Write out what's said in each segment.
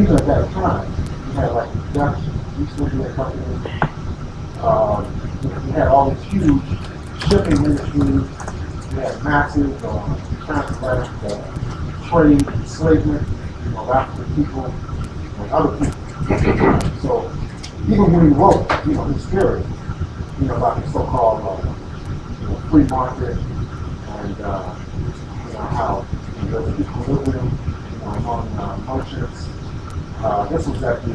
even at that time, you had like the Dutch East India Company. You had all these huge shipping industries. You had massive transatlantic trade, enslavement, of African people and other people. So even when he wrote, his theory, about the so-called free market and how there's equilibrium among merchants. This was at the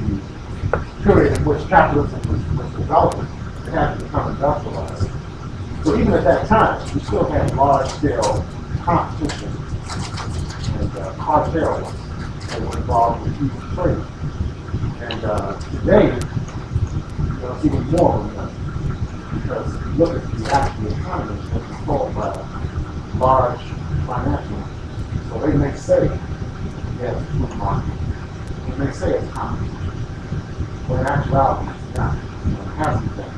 period in which capitalism was developing. It had to become industrialized. So even at that time, we still had large-scale competition and cartels that were involved with huge trade. And today, it's even more than that. Because if you look at the actual economy, it's controlled by large financial. So they may say, yes, it's free market. They may say it's competition. But in actuality, it's not. It hasn't been.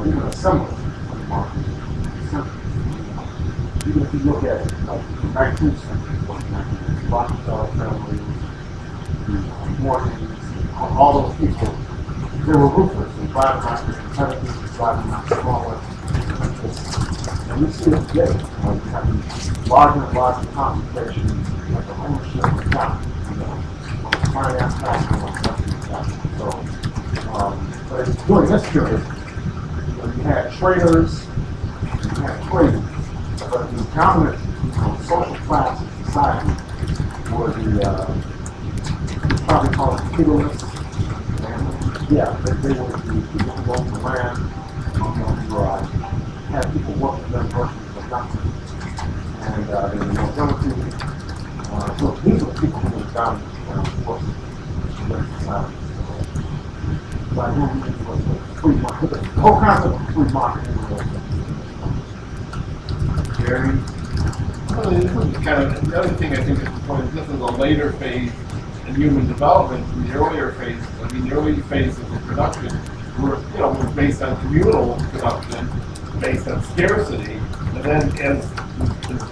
Even a semblance of the market. Even if you look at it, like the 19th century, the Rockefeller family, the Morgans, all those people, they were ruthless and driving out their competitors, driving out smaller. And we see it today. You have these larger and larger concentrations of the ownership of capital, finance capital, investment capital. But during this period, you had traders, you had trading, but the dominant social class in society were the probably called the feudalists. They were the people who owned the land, who had people work for them, working for nothing. And they were nobility. So these were people who were dominant in society. So I know it was a free market. The whole concept of free market Jerry? Well, this is kind of the other thing I think is the point. This is a later phase in human development. In the earlier phase, the early phases of production were based on communal production, based on scarcity. And then as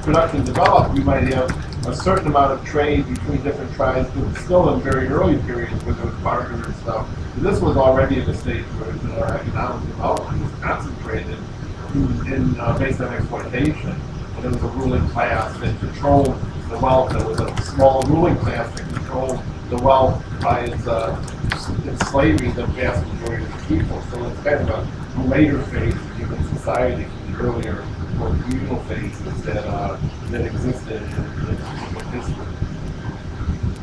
production developed, we might have a certain amount of trade between different tribes, but still in very early periods where there was barter and stuff. But this was already at a stage where our economic development was concentrated in based on exploitation. And there was a ruling class that controlled the wealth. There was a small ruling class that controlled the wealth by its enslaving the vast majority of the people. So it's kind of a later phase of human society from the earlier, more communal phases that existed in human history.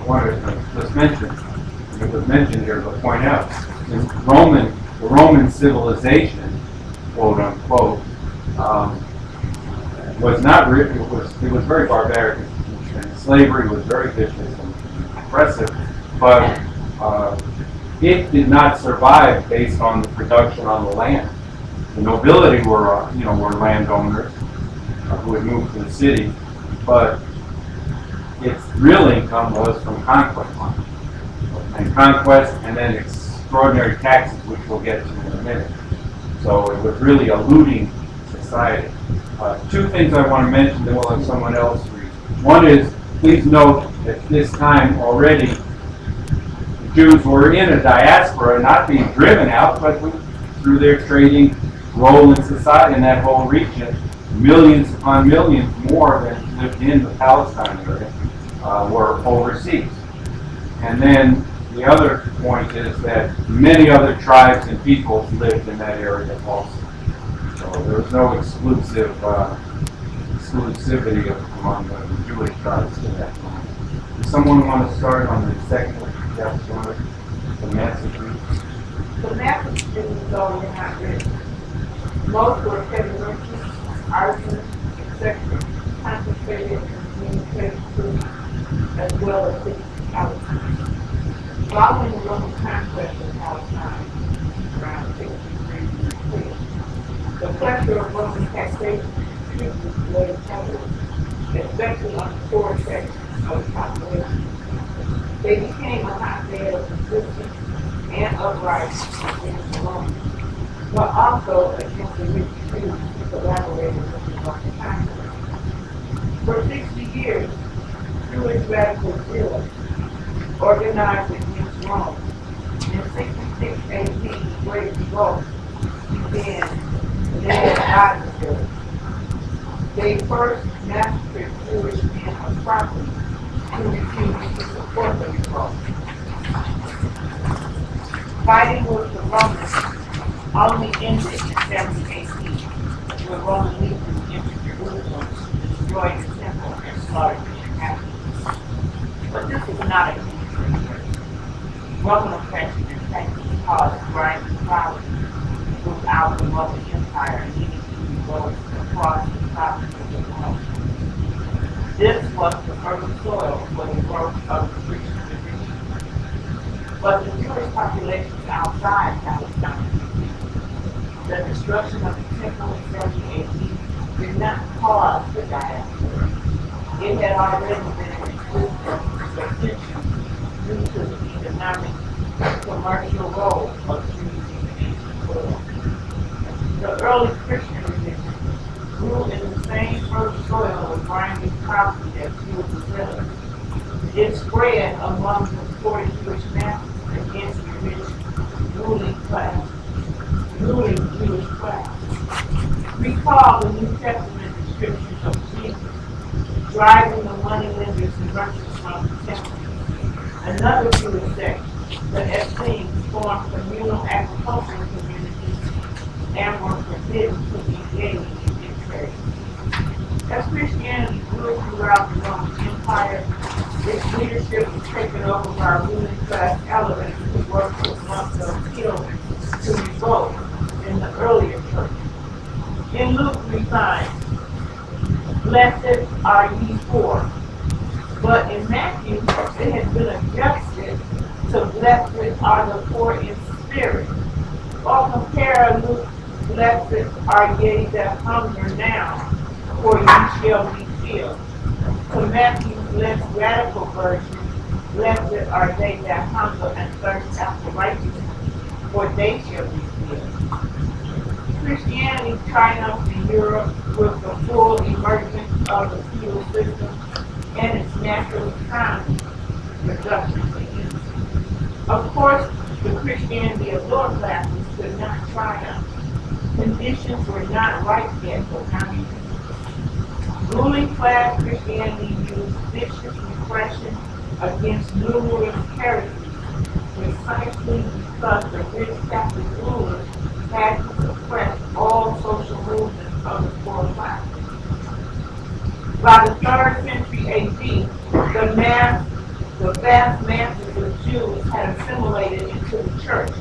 I wanted to just mention, it was mentioned here, but point out, the Roman civilization, quote unquote, was not written. It was very barbaric, and slavery was very vicious and oppressive, but it did not survive based on the production on the land. The nobility were landowners who had moved to the city, but its real income was from conquest, and then extraordinary taxes, which we'll get to in a minute. So it was really a looting society. Two things I want to mention, then we'll have someone else read. One is, please note at this time already, the Jews were in a diaspora, not being driven out, but through their trading role in society in that whole region, millions upon millions more than lived in the Palestine area were overseas. And then the other point is that many other tribes and peoples lived in that area also. So there was no exclusivity among the Jewish tribes at that time. Does someone want to start on the second chapter, the message? The message is already not written. Most were heavy merchants, artisans, etc., concentrated in communication as well as city Palestine. Following the Roman conquest of Palestine around 63 BC, the pressure of Roman taxation reduced laid heavily, especially on the poor section of the population. They became a hotbed of resistance and uprising against the Romans, but also against the rich Jews who collaborated with the Roman conquest. For 60 years, Jewish radical zealots organized against Rome. In 66 AD, the Great Revolt began, led by the Jews. They first massacred Jewish men of property who refused to support the revolt. Fighting with the Romans only ended in 70 AD, when Roman legions entered Jerusalem to destroy the temple and slaughter the inhabitants. But this is not a history here. Roman oppression and practice caused grinding poverty throughout the Roman Empire, leading to revolts across the province of the world. This was the fertile soil for the growth of the Christian religion. But the Jewish populations outside Palestine, the destruction of the temple in 70 AD did not cause the diaspora. It had already been reduced for centuries due to the economic commercial role of Jews in the ancient world. The early Christian religion grew in the same fertile soil of grinding poverty that fueled the settlers. It spread among the 40 Jewish masses against the rich ruling Jewish class. Recall the New Testament descriptions of Jesus driving the moneylenders and merchants from the temple. Another Jewish sect, the Essenes, formed communal agricultural communities and were forbidden to engage in trade. As Christianity grew throughout the Roman Empire, its leadership was taken over by ruling class elements who worked with monks of appeal to revolt in the earlier church. In Luke we find, blessed are ye poor. But in Matthew, it has been adjusted to blessed are the poor in spirit. Or compare Luke, blessed are ye that hunger now, for ye shall be filled. To Matthew's less radical version, blessed are they that hunger and thirst after righteousness, for they shall be filled. Christianity triumphed in Europe with the full emergence of the feudal system and its natural economy, reduction to ease. Of course, the Christianity of lower classes could not triumph. Conditions were not ripe yet for communism. Ruling class Christianity used vicious repression against numerous heresies precisely because the rich Catholic rulers had to suppress all social movements of the poor class. By the 3rd century AD, the vast masses of Jews had assimilated into the church.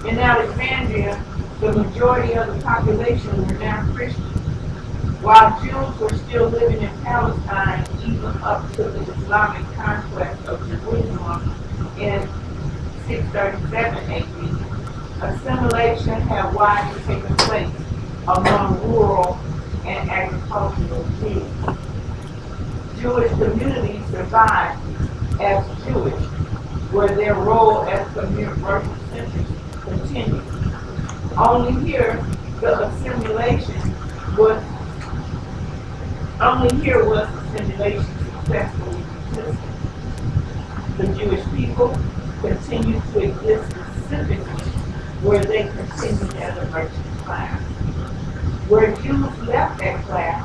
In Alexandria, the majority of the population were now Christian, while Jews were still living in Palestine even up to the Islamic conquest of Jerusalem in 637 AD. Assimilation had widely taken place among rural and agricultural Jews. Jewish communities survived as Jewish, where their role as commercial centers continued. Only here was assimilation successfully resisted. The Jewish people continued to exist specifically where they continued as a merchant class. Where Jews left that class,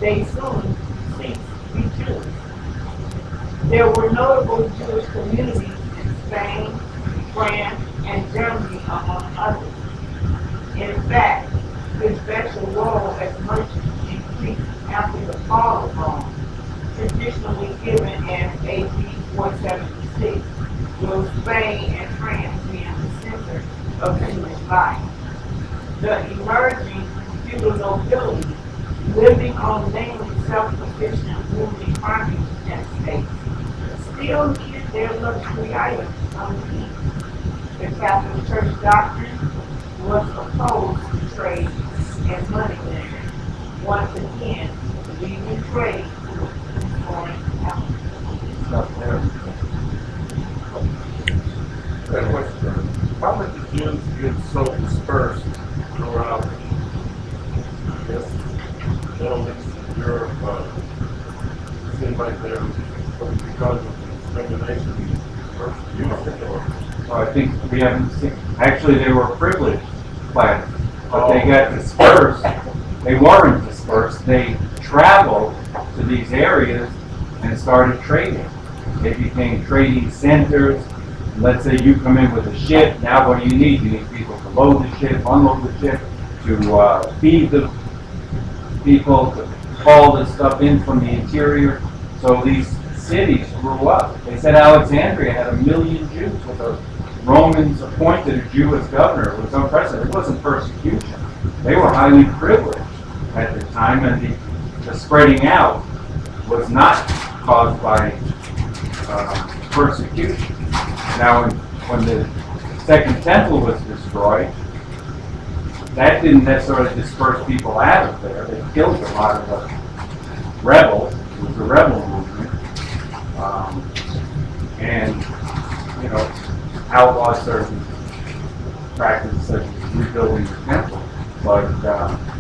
they soon ceased to be Jews. There were notable Jewish communities in Spain, France, and Germany, among others. In fact, his special role as merchant increased after the fall of Rome, traditionally given as AD 476, with Spain and France being the center of Jewish life. The emerging feudal nobility, living on mainly self-sufficient ruling farming estates, still needed their luxury items on the east. The Catholic Church doctrine was opposed to trade and money lending. Once again, leaving trade to foreign capital. How did the Jews get so dispersed throughout, I guess, Middle East and Europe? It seems like they're because of the discrimination So I think we haven't seen, actually they were privileged classes, but they got dispersed. They weren't dispersed, they traveled to these areas and started trading. They became trading centers. Let's say you come in with a ship, now what do you need? You need people to load the ship, unload the ship, to feed the people, to haul the stuff in from the interior. So these cities grew up. They said Alexandria had 1 million Jews with the Romans appointed a Jewish governor. It was unprecedented. It wasn't persecution. They were highly privileged at the time, and the spreading out was not caused by persecution. Now, when the Second Temple was destroyed, that didn't necessarily disperse people out of there. They killed a lot of the rebels. It was a rebel movement. And, you know, outlawed certain practices such as rebuilding the temple. But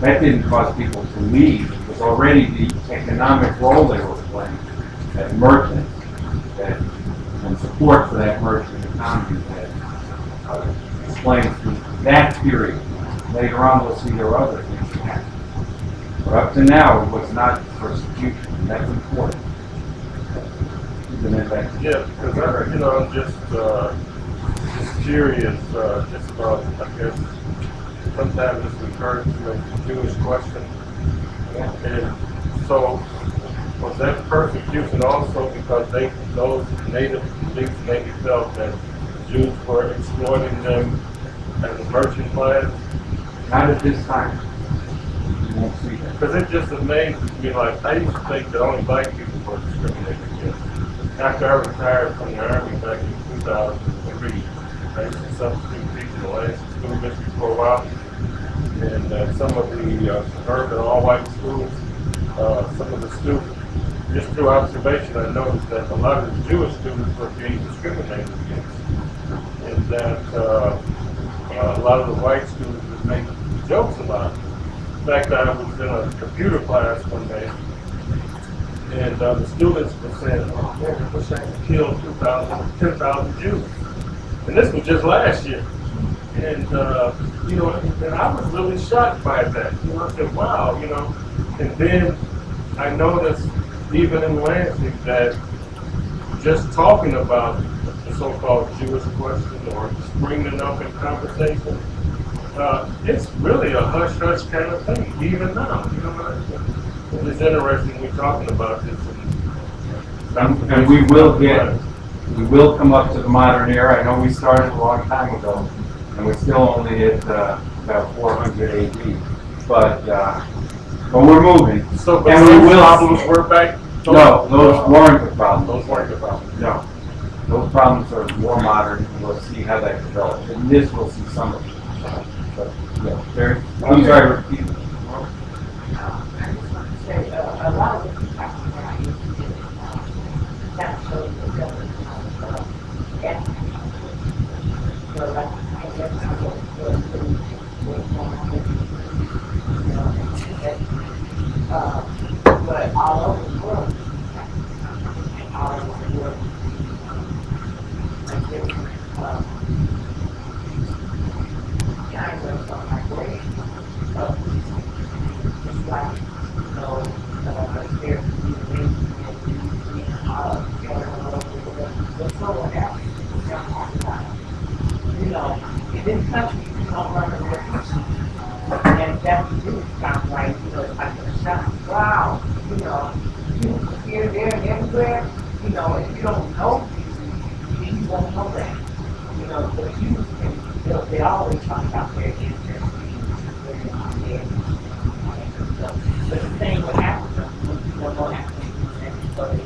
that didn't cause people to leave. It was already the economic role they were playing as merchants, that, and support for that merchant economy that explains that period. Later on, we'll see there are other things that happen. But up to now, it was not persecution, and that's important. Isn't it? Yeah, because I'm just curious, just about, I guess, sometimes it's referred to as the Jewish question. And so, was that persecution also because those native elites maybe felt that Jews were exploiting them as a merchant class? Not at this time. You won't see that. Because it just amazes me, like, I used to think that only black people were discriminated against. After I retired from the Army back in 2003, I used to substitute teach in the Lansing School District for a while. And some of the suburban all-white schools, some of the students, just through observation, I noticed that a lot of the Jewish students were being discriminated against. And that a lot of the white students would make jokes about it. In fact, I was in a computer class one day, and the students were saying, oh, man, I wish I could kill 10,000 Jews. And this was just last year. And, and I was really shocked by that. I said, wow, And then I noticed, even in Lansing, that just talking about the so-called Jewish question or bringing it up in conversation, it's really a hush-hush kind of thing, even now. It's interesting we're talking about this. And we will come up to the modern era. I know we started a long time ago, and we're still only at about 400 AD. But we're moving. So, but and those problems were back? No, those weren't the problems. Those weren't the problems. No. Those problems are more modern, and we'll see how that develops. And this we'll see some of it. But, yeah, there. I'm sorry, repeat. I just want to say, a lot of the people I used to do, that shows the government, and so like, I guess I was pretty, but all over the world, all over the world, like different, kinds of migration, just like, in this country, you don't run the refugees. And that's the Jewish kind of like, it's like a shock. Wow, Jews here, there, and everywhere, if you don't know these, you won't know that. The Jews, they always talk about their history. But the same with Africa, what happens, so they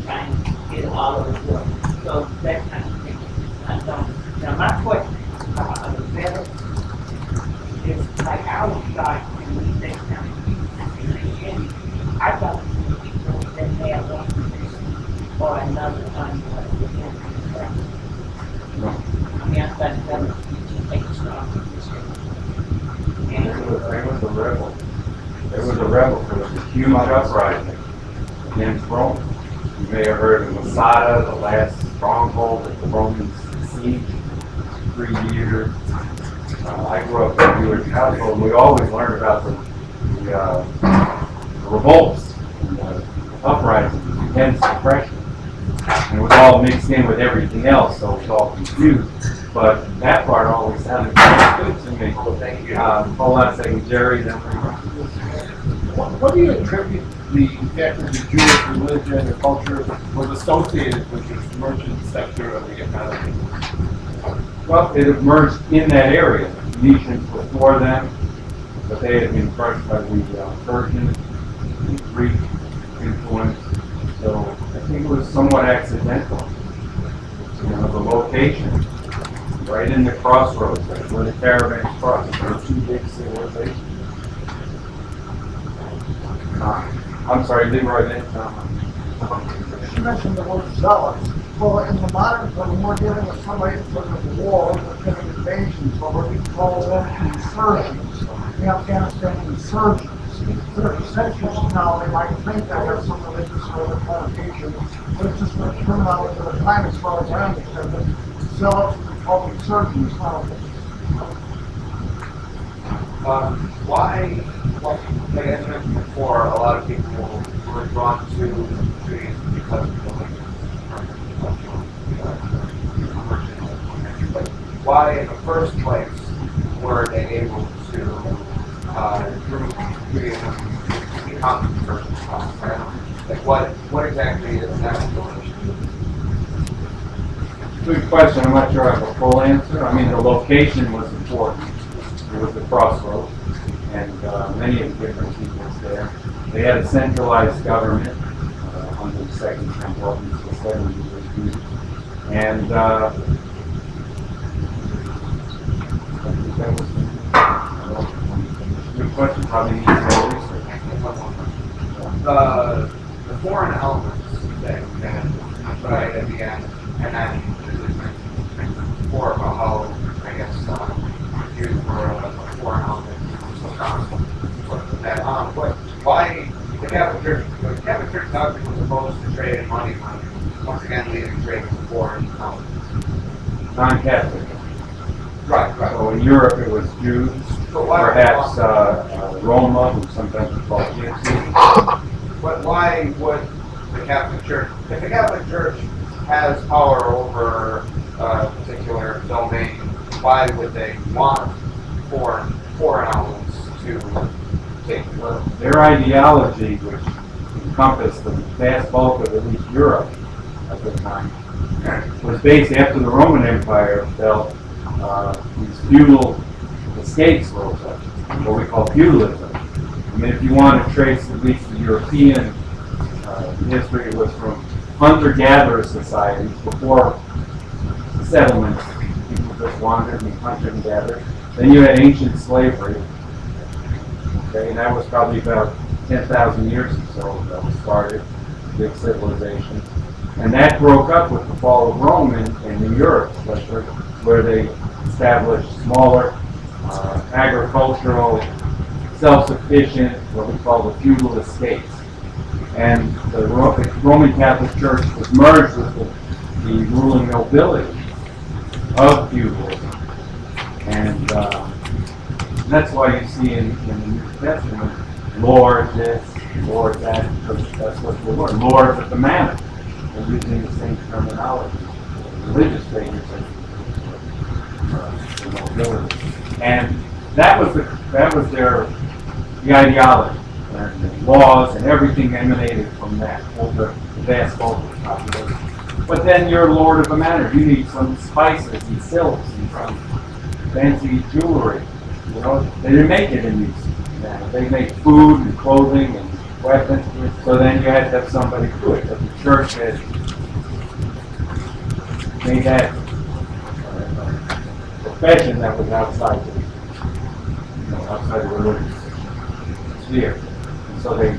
try and get all over the world. So that kind of thing. Now my question about the better is like I was shocked when we think now. I thought people that have one position or another on I mean, I thought that would take a strong position. They was a rebel. There was a rebel. There was a huge uprising against Rome. You may have heard of Masada, the last stronghold that the Romans each 3 years. I grew up in a Jewish household, and we always learned about the revolts and the uprisings against oppression. And it was all mixed in with everything else, so it was all confused. But that part always sounded good to me. Well, thank you. Hold on a second, Jerry, then we What do you attribute the fact that the Jewish religion or culture was associated with this merchant sector of the economy? Well, it emerged in that area. The Phoenicians before them, but they had been crushed by the Persian and Greek influence. So I think it was somewhat accidental. You know, the location, right in the crossroads, right where the caravans crossed. There were two big civilizations. I'm sorry, Leroy, then You mentioned the word zealots. Well, in the modern time, we're dealing with somebody because of wars or because of invasions, but what we call them insurgents. The Afghanistan insurgents. For centuries now, they might think that has some religious or other connotation, but it's just a terminology of the time as far as I understand it. Zealots would be called insurgents now. Why, like I mentioned before, a lot of people were drawn to Judaism because of the but why, in the first place, were they able to group Judaism become the first response? Right? Like, what exactly is that relation? good question. I'm not sure I have a full answer. I mean, the location was important. It was the crossroads, and many of the different peoples there. They had a centralized government under the Second Temple, the 70s. And I think that was good question. Probably needs more research. The foreign elements that you had right at the end, and then before about how, I guess, used for a foreign element. But why the Catholic Church doctrine was opposed to trade and money, once again leaving trade with foreign elements. Non-Catholic. Right. So in Europe it was Jews, So why, perhaps Roma, who sometimes is called Gypsy. but why would the Catholic Church, if the Catholic Church has power over a particular domain, why would they want foreign elements to take the world? Their ideology, which encompassed the vast bulk of at least Europe at the time, was based after the Roman Empire fell. These feudal estates rose up, what we call feudalism. I mean, if you want to trace at least the European history, it was from hunter-gatherer societies before settlements. People just wandered and hunted and gathered. Then you had ancient slavery. Okay, and that was probably about 10,000 years or so that was started, big civilization. And that broke up with the fall of Rome in Europe, especially, where they established smaller, agricultural, self-sufficient, what we call the feudal estates. And the Roman Catholic Church was merged with the ruling nobility of feudalism. And that's why you see in the New Testament, Lord this, Lord that, because that's what they were. Lords of the manor. They're using the same terminology. Religious figures the nobility. And that was the ideology. And the laws and everything emanated from that over the vast bulk of the population. But then you're Lord of the manor. You need some spices and silks and some fancy jewelry. You know, they didn't make it in these manors. They made food and clothing and weapons. So then you had to have somebody do it. But the church had made that profession that was outside the religious sphere. And so the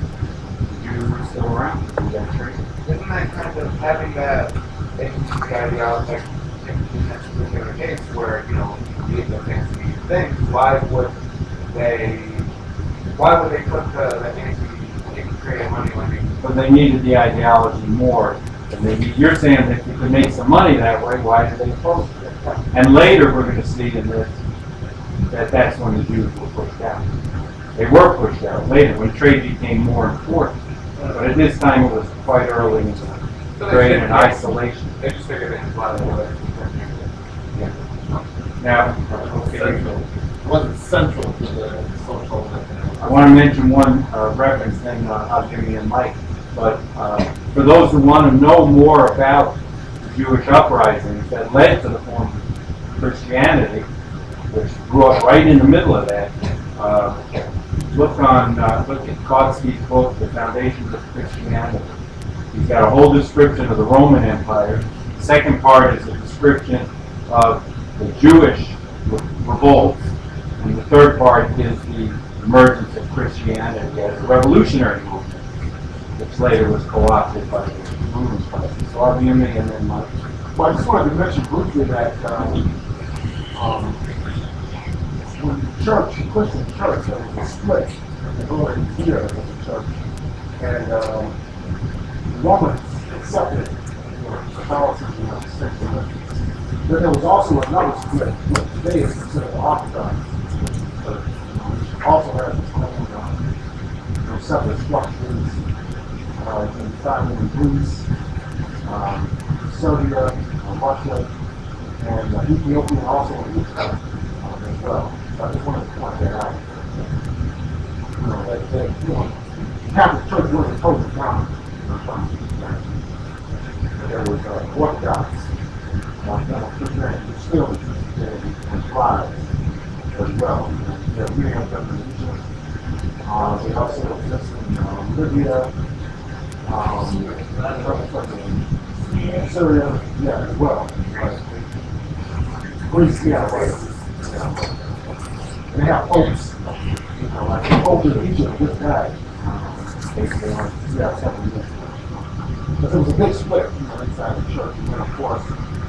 Jews were still around to do that trade. Isn't that kind of having that agency ideology in that particular case where, you know, you need the fancy things, why would they put the fancy trade money lending? But they needed the ideology more than they need. You're saying that if you could make some money that way, why did they oppose it? And later, we're going to see in this that that's when the Jews were pushed out. They were pushed out later when trade became more important. But at this time, it was quite early in the trade and isolation. They just figured they had a lot of ways. Now, It wasn't central to the social. I want to mention one reference, then I'll give you a mic. But for those who want to know more about the Jewish uprisings that led to the form of Christianity, which grew up right in the middle of that, look at Kautsky's book, The Foundations of Christianity. He's got a whole description of the Roman Empire. The second part is a description of the Jewish revolt. And the third part is the emergence of Christianity as a revolutionary movement, which later was co-opted by the ruling class. So I'll give me and then Mike. Well, I just wanted to mention briefly that when the church, the Christian church, there was a split in the early years of the church, and the Romans accepted Catholicism as a secular. Then there was also another split, which today is considered the Orthodox Church, which also has its own separate structures in China and Greece, Serbia, Russia, and Ethiopia, and also Israel as well. So I just wanted to point that out. That the Catholic Church wasn't totally dominant. There was Orthodox. Christianity still and thrives as well. There are many of them in Egypt. They also exist in Libya, Syria, yeah, as well. Greece, yeah, right. And they have popes. Like the Pope in Egypt just died. Yeah, something different. But there was a big split, inside the church. And then, of course,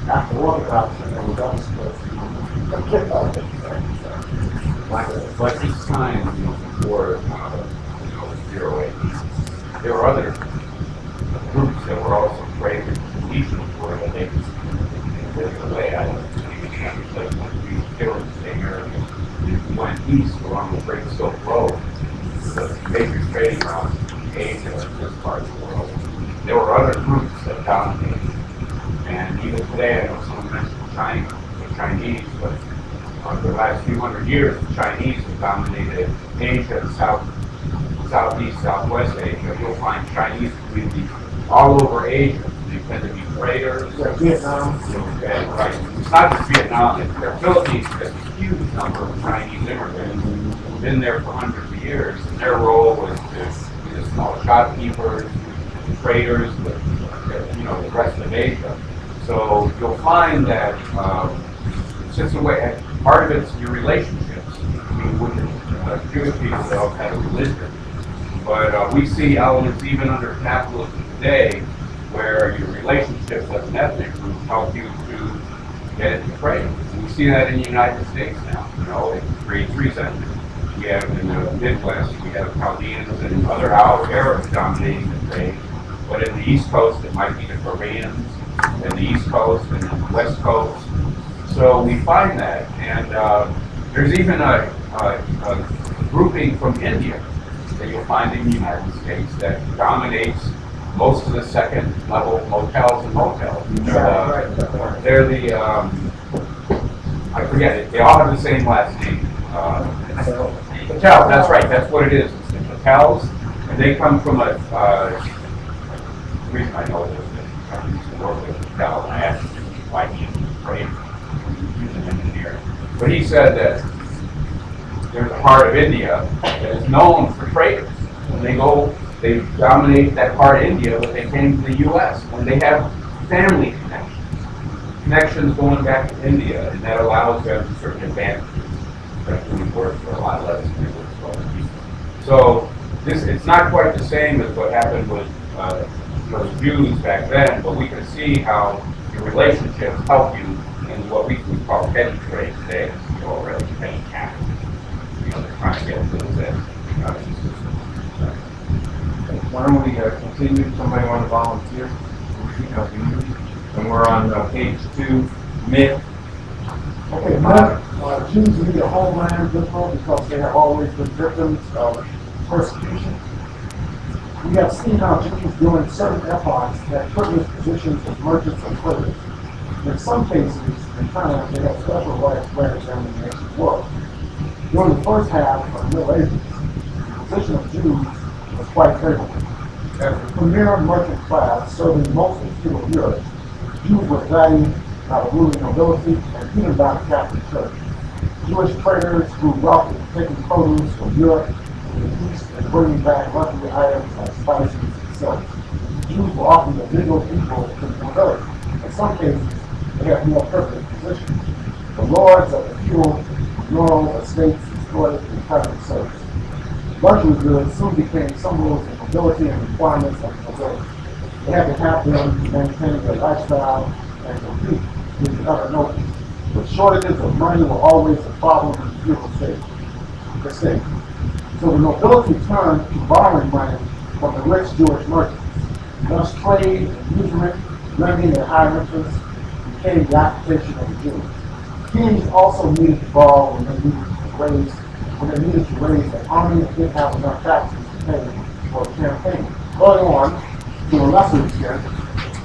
after Orthodox, there was other splits. But each time, before 08, there were other groups that were also praying legions for that they worked their way out of they were in the same area. If you went east along the Great Silk Road, the major trading routes in Asia and this part of the world, there were other groups that dominated. And even today, I know someone mentioned China, the Chinese, but for the last few hundred years, the Chinese have dominated Asia, Southeast, Southwest Asia. You'll find Chinese communities all over Asia. They tend to be traders. Vietnam. Okay, right. It's not just Vietnam. The Philippines has a huge number of Chinese immigrants who've been there for hundreds of years. And their role was to be the small shopkeepers, traders, with the rest of Asia. So you'll find that it's just a way. Part of it's your relationships. I mean, with the Jewish people, they all have a religion, but we see elements even under capitalism today, where your relationships as an ethnic group help you to get into trade. And we see that in the United States now. It creates resentment. We have in the Midwest, we have Chaldeans and other Arabs dominating the trade. But in the East Coast, it might be the Koreans, and the East Coast and the West Coast. So we find that, and there's even a grouping from India that you'll find in the United States that dominates most of the second-level motels and motels. They're the I forget it. They all have the same last name. Patel. That's right. That's what it is. It's the Patels, and they come from the reason I know this is I used to work with Patel, and I asked him why he prayed. He's an engineer. But he said that there's a part of India that is known for traders. When they dominate that part of India, but they came to the U.S. and they have family connections going back to India, and that allows them certain advantages. Especially when we work for a lot less than So it's not quite the same as what happened with the Jews back then, but we can see how your relationships help you in what we would call petty trade today, already petty capital. They're trying to get into that. Why don't we continue? Somebody want to volunteer? And we're on page 2, myth, Okay, now, Jews need a homeland difficult because they have always been victims of persecution. We have seen how Jews during certain epochs had privileged positions as merchants and traders. In some cases, in time, they had special rights granted them in the ancient world. During the first half of the Middle Ages, the position of Jews was quite favorable. As the premier merchant class serving most of feudal Europe, Jews were valued by the ruling nobility and even by the Catholic Church. Jewish traders grew wealthy, taking produce from Europe to the East and bringing back luxury items like spices and silk. Jews were often the legal equal to the nobility. In some cases, they had more privileged positions. The lords of the feudal rural estates exploited the private service. Luxury goods soon became symbols of nobility and requirements of nobility. They had to have them to maintain their lifestyle and compete with the other nobles. But shortages of money were always a problem in the feudal state. So the nobility turned to borrowing money from the rich Jewish merchants. Thus trade and usury, lending at high interest, became the occupation of the Jews. Kings also needed to borrow when they needed to raise an army and didn't have enough taxes to pay for the campaign. Early on, to a lesser extent,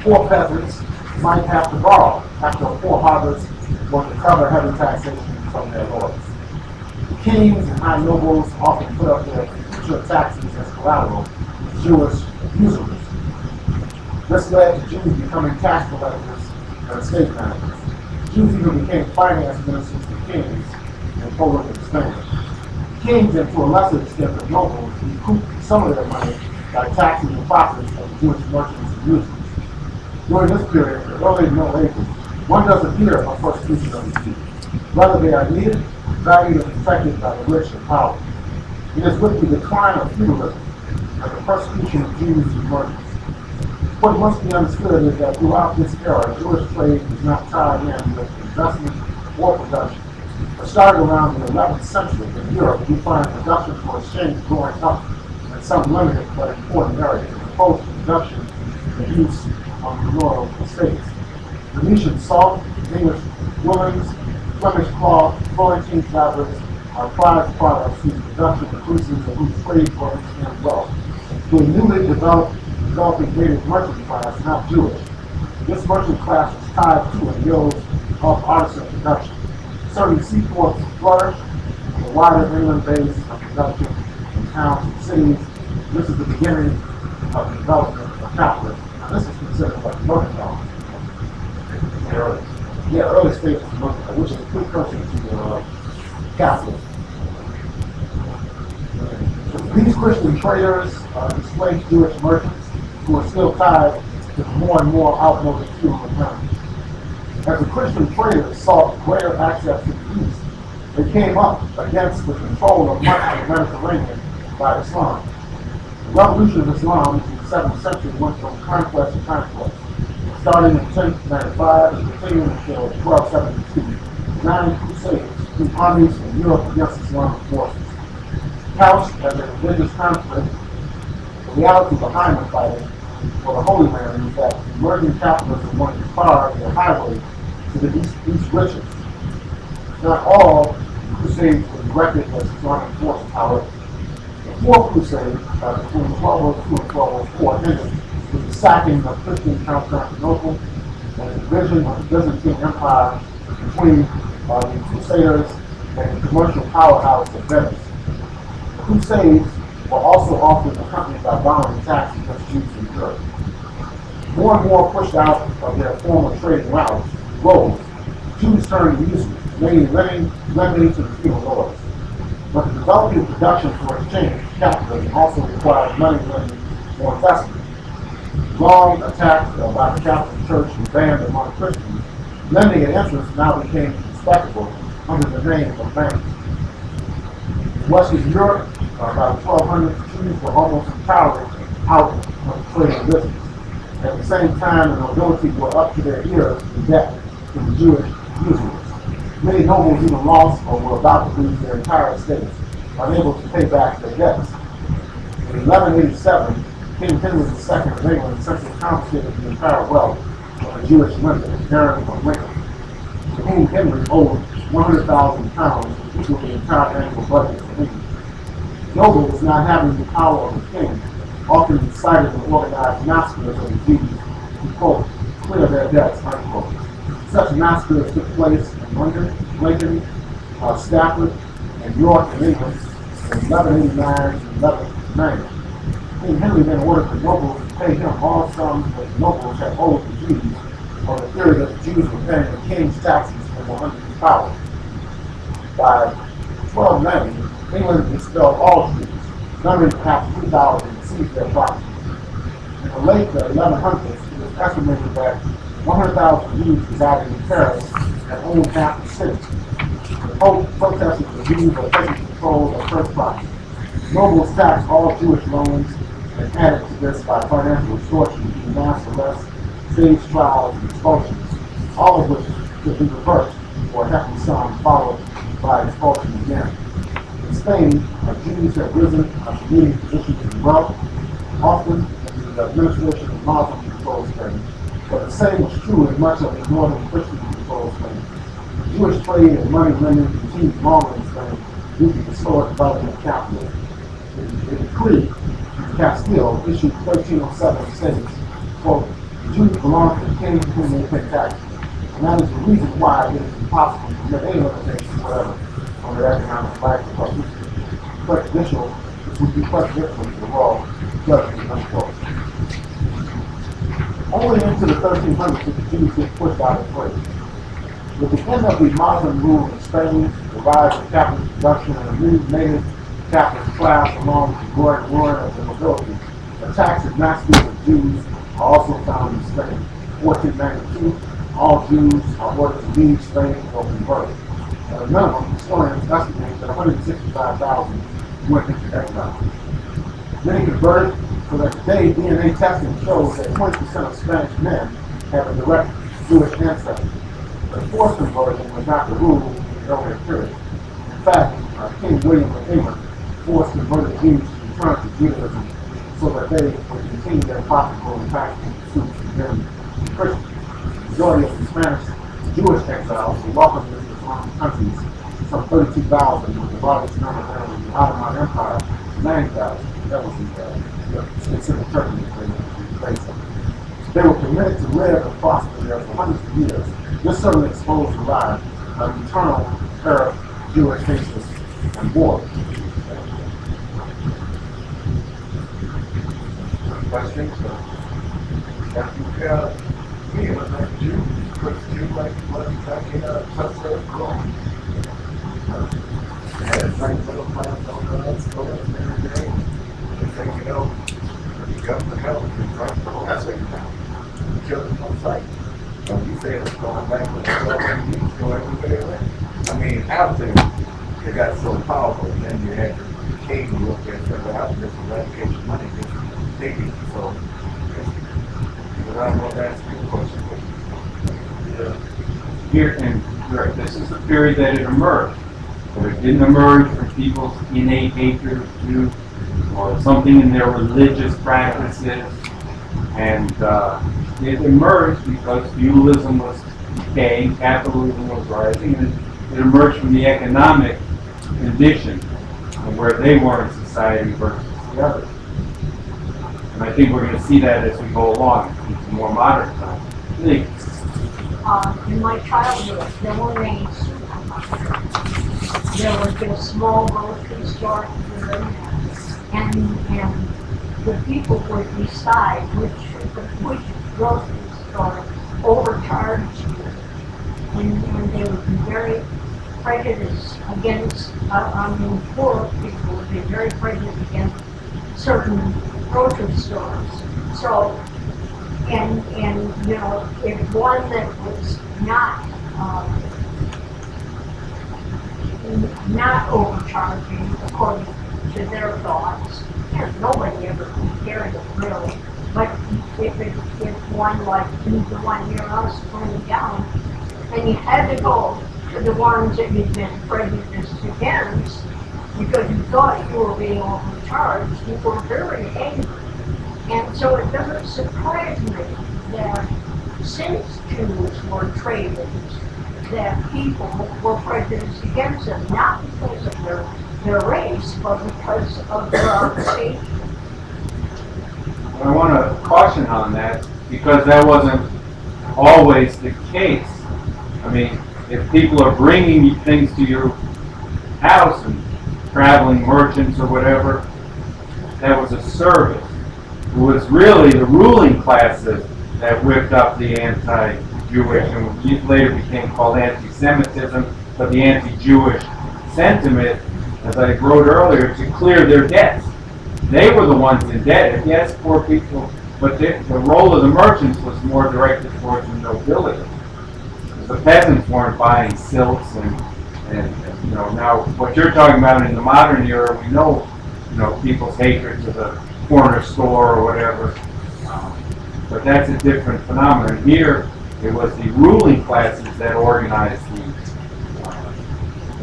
poor peasants might have to borrow after a poor harvest or to cover heavy taxation from their lords. The kings and high nobles often put up their future taxes as collateral with Jewish usurers. This led to Jews becoming tax collectors and estate managers. Jews even became finance ministers to kings in Poland and Spain. Kings, and to a lesser extent the nobles, recouped some of their money by taxing the profits of the Jewish merchants and users. During this period, the early Middle Ages, one doesn't hear of persecution of the Jews. Rather, they are needed, valued, and protected by the rich and powerful. It is with the decline of feudalism that the persecution of Jews emerges. What must be understood is that throughout this era, Jewish trade is not tied in with investment or production. But starting around the 11th century in Europe, we find production for exchange growing up in some limited but important areas, as opposed to production and use on the rural estates. Venetian salt, English woolens, Flemish cloth, Florentine fabrics are prized products whose production increases and whose trade works and wealth. To a newly developing native merchant class, not Jewish, this merchant class is tied to and yields of artisan production. Certain seaports flourish, the wider inland base of production in towns and cities. This is the beginning of the development of capitalism. Now, this is considered like mercantile. Early stages of mercantile, which is a precursor to capitalism. These Christian traders displaced Jewish merchants who are still tied to the more and more outmoded feudal economy. As the Christian traders sought greater access to the East, they came up against the control of much of the Mediterranean by Islam. The revolution of Islam in the 7th century went from conquest to conquest. Starting in 1095 and continuing until 1272, 9 crusades threw armies from Europe against Islamic forces. Couched as a religious conflict, the reality behind the fighting for the Holy Land is that emerging capitalism wanted to carve their highway to the East riches. Not all crusades were directed at Islamic forces, however. The Fourth Crusade, between 1202 and 1204, ended with the sacking of Christian Constantinople and the division of the Byzantine Empire between the Crusaders and the commercial powerhouse of Venice. The Crusades were also often accompanied by violent attacks against Jews in Europe. More and more pushed out of their former trading routes, Jews turned to usury, mainly lending to the feudal lords. But the developing production for exchange, capitalism, also required money lending or investment. Long attacked by the Catholic Church and banned among Christians, lending and interest now became respectable under the name of banks. In Western Europe, by the 1200s, Jews were almost entirely out of the trading business. At the same time, the nobility were up to their ears in debt to the Jewish usurers. Many nobles even lost or were about to lose their entire estates, unable to pay back their debts. In 1187, King Henry II of England essentially confiscated the entire wealth of the Jewish lender, Baron of Lincoln. to whom Henry owed 100,000 pounds, equal to the entire annual budget of England. Nobles, not having the power of the king, often incited and organized massacres of the Jews to, quote, clear their debts, unquote. Such massacres took place in London, Lincoln, Stafford, and York in England in 1189 and 1190. King Henry then ordered the nobles to pay him all sums that the nobles had owed the Jews on the theory that the Jews were paying the king's taxes and were under his power. By 1290, England expelled all Jews, numbering perhaps 2,000, and seized their property. In the late 1100s, it was estimated that 100,000 Jews residing in Paris had owned half the city. The Pope protested the Jews were taking control of first property. Nobles taxed all Jewish loans and added to this by financial extortion, mass arrests, stage trials, and expulsions, all of which could be reversed for a hefty sum followed by expulsion again. In Spain, Jews have risen to leading positions in wealth, often in the administration of Muslim-controlled Spain, but the same was true in much of the northern Christian-controlled Spain. Jewish trade and money lending continued longer in Spain due to the slower development of capitalism. The decree Castile issued 1307 states, quote, the Jews belong to the king to whom they pay taxes. And that is the reason why it is impossible to permit any limitations whatever on their economic life or prejudicial, which would be prejudicial to the law, judgment, unquote. Only into the 1300s did the Jews get pushed out of trade. With the end of the Muslim rule in Spain, the rise of capitalist production and a new native capitalist class along with the growing ruin of the nobility, attacks and massacres of Jews are also found in Spain. 1492, all Jews are ordered to leave Spain or convert. At a minimum, historians estimate that 165,000 went into exile. Many converted, so that today DNA testing shows that 20% of Spanish men have a direct Jewish ancestry. But forced conversion was not the rule in the earlier period. In fact, King William of England forced converted Jews to return to Judaism so that they would continue their profitable and practical pursuits of becoming Christians. The majority of the Spanish Jewish exiles were welcomed into the foreign countries, some 32,000, with the largest number there in the Ottoman Empire, 9,000. That was the specific Turkey they faced. They were permitted to live and prosper there for hundreds of years. This certainly exposed the rise of eternal Arab Jewish hatred and war. Questions? Me, it was like Jew, like what exactly sunset growing. Had nice little plants on the store every day. They say, you know, you come to help, that's what you found. Kill them on sight. So you say it's going back with the go everywhere. I mean, after it got so powerful, then you had the king look at the house, this eradication money, just digging. So, I want to ask you a question. Here, and right, this is the theory that it emerged. But it didn't emerge from people's innate hatred of Jews or something in their religious practices. And it emerged because feudalism was decaying, capitalism was rising, and it emerged from the economic condition of where they were in society versus the others. And I think we're going to see that as we go along into more modern times. In my childhood, there were names supermarkets. There would be a small grocery store and the people would decide which grocery store overcharged you. And they would be very prejudiced against, poor people would be very prejudiced against certain grocery stores. So, and you know, if one that was not overcharging according to their thoughts, nobody ever cared really. But if one like the one near us went down, and you had to go to the ones that you'd been prejudiced against because you thought you were being overcharged, you were very angry. And so it doesn't surprise me that since Jews were traded that people were prejudiced against them, not because of their race, but because of their occupation. I want to caution on that because that wasn't always the case. I mean, if people are bringing things to your house and traveling merchants or whatever, that was a service. It was really the ruling classes that whipped up the anti-Jewish and later became called anti-Semitism, but the anti-Jewish sentiment, as I wrote earlier, to clear their debts. They were the ones indebted. Yes, poor people, but the role of the merchants was more directed towards the nobility. The peasants weren't buying silks and now what you're talking about in the modern era, we know, people's hatred to the corner store or whatever. But that's a different phenomenon. Here, it was the ruling classes that organized and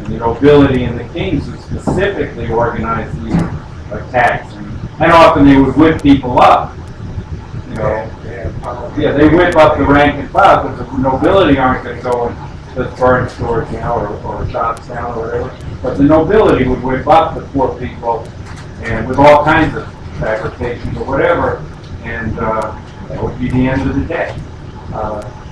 the nobility and the kings who specifically organized these attacks. And often they would whip people up. Yeah, they whip up the rank and file because the nobility aren't going to go and just burn stores down or shops down or whatever. But the nobility would whip up the poor people and with all kinds of fabrications or whatever, and that would be the end of the day.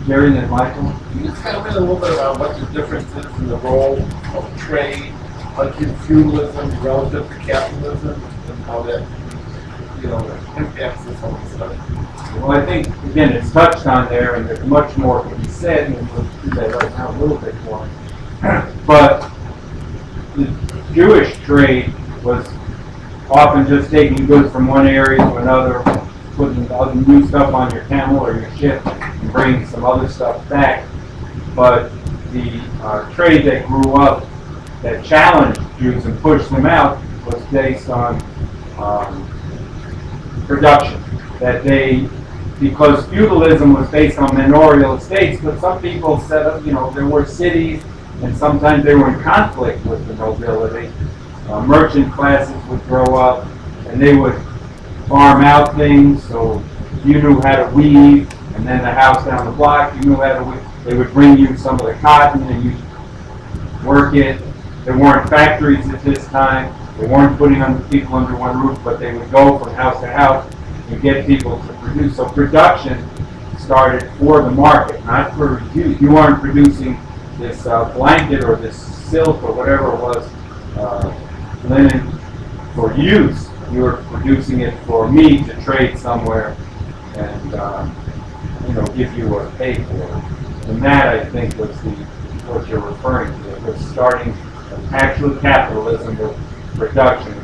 Jerry and Michael? Can you comment a little bit about what the difference is in the role of trade, like in feudalism relative to capitalism, and how that, impacts this whole stuff? Well, I think, again, it's touched on there, and there's much more to be said, and we'll do that right now a little bit more. But the Jewish trade was often just taking goods from one area to another, putting other new stuff on your camel or your ship, and bringing some other stuff back. But the trade that grew up, that challenged Jews and pushed them out, was based on production. That because feudalism was based on manorial estates, but some people set up, there were cities, and sometimes they were in conflict with the nobility. Merchant classes would grow up, and they would farm out things, so you knew how to weave, and then the house down the block, you knew how to weave. They would bring you some of the cotton, and you'd work it. There weren't factories at this time. They weren't putting people under one roof, but they would go from house to house and get people to produce. So production started for the market, not for use. You weren't producing this blanket or this silk or whatever it was, linen for use. You were producing it for me to trade somewhere and give you a pay for it. And that, I think, was what you're referring to. It was starting actual capitalism with production,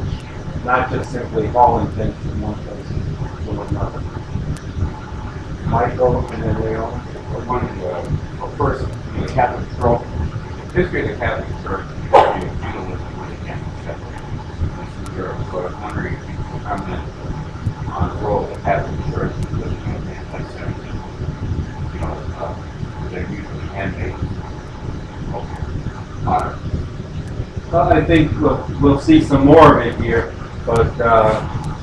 not just simply hauling things from one place to another. Michael and then Leon. First, the Catholic Church. The history of the Catholic Church is feudalism really can't be separated. This is Europe. So I was wondering if you could comment on the role of the Catholic Church in the anti-Semitism. They're usually handmade. Modern. Well, I think we'll see some more of it here, but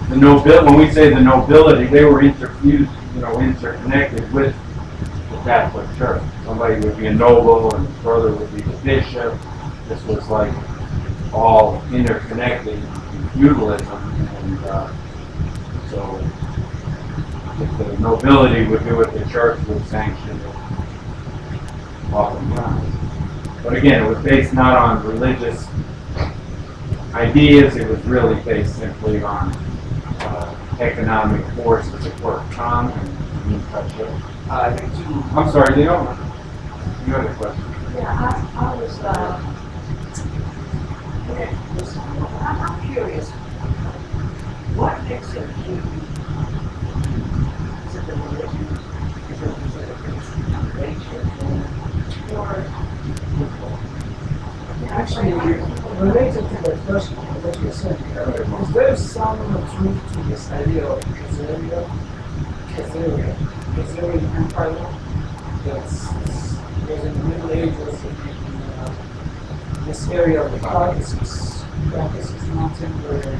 when we say the nobility, they were interfused, interconnected with the Catholic Church. Somebody would be a noble, and his brother would be the bishop. This was like all interconnected in feudalism, and so if the nobility would do it, the church would sanction it oftentimes. But again, it was based not on religious ideas, it was really based simply on economic forces that were common. I think I'm sorry, Leo? You had a question. Yeah, I was, I'm curious, what makes it Jew? Is it the religion? Is it racial? Or? Actually, related to the first one that you said, is there some truth to this idea of Khazarian Empire that's was in the Middle Ages in this area of the Caucasus mountain where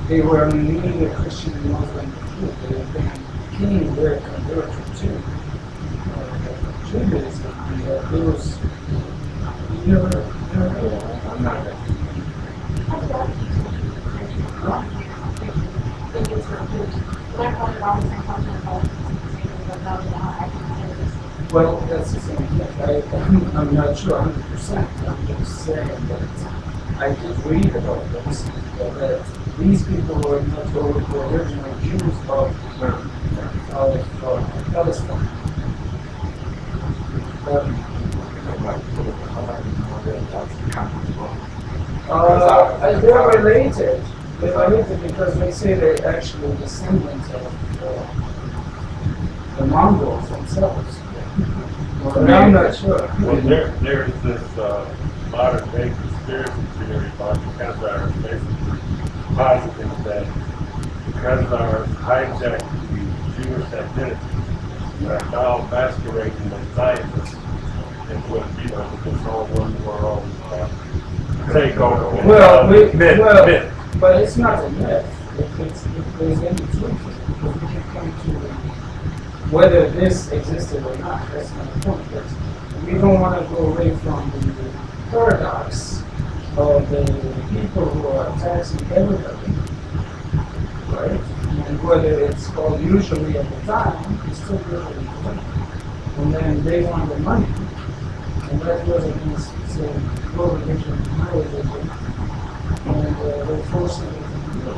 they were mainly a Christian and Muslim group. They became there converted to Judaism. there was, you never, I'm not that. well, that's the same thing. I'm not sure 100%. I'm just saying that I did read about this, that these people were not the original Jews of Palestine. They're related. They're related because they say they're actually descendants of the Mongols themselves. But I'm not sure. Well, there is this modern day conspiracy theory about the Khazars basically positing that the Khazars hijacked the Jewish identity and are now masquerading as Zionists and with this whole one world takeover. Well, but it's not a myth. If there's any truth, because we can come to whether this existed or not. That's not the point. But we don't want to go away from the paradox of the people who are taxing everybody, right? And whether it's called usually at the time, it's still usually. And then they want the money, and that was against your religion, my religion, and they're forcing it to do it.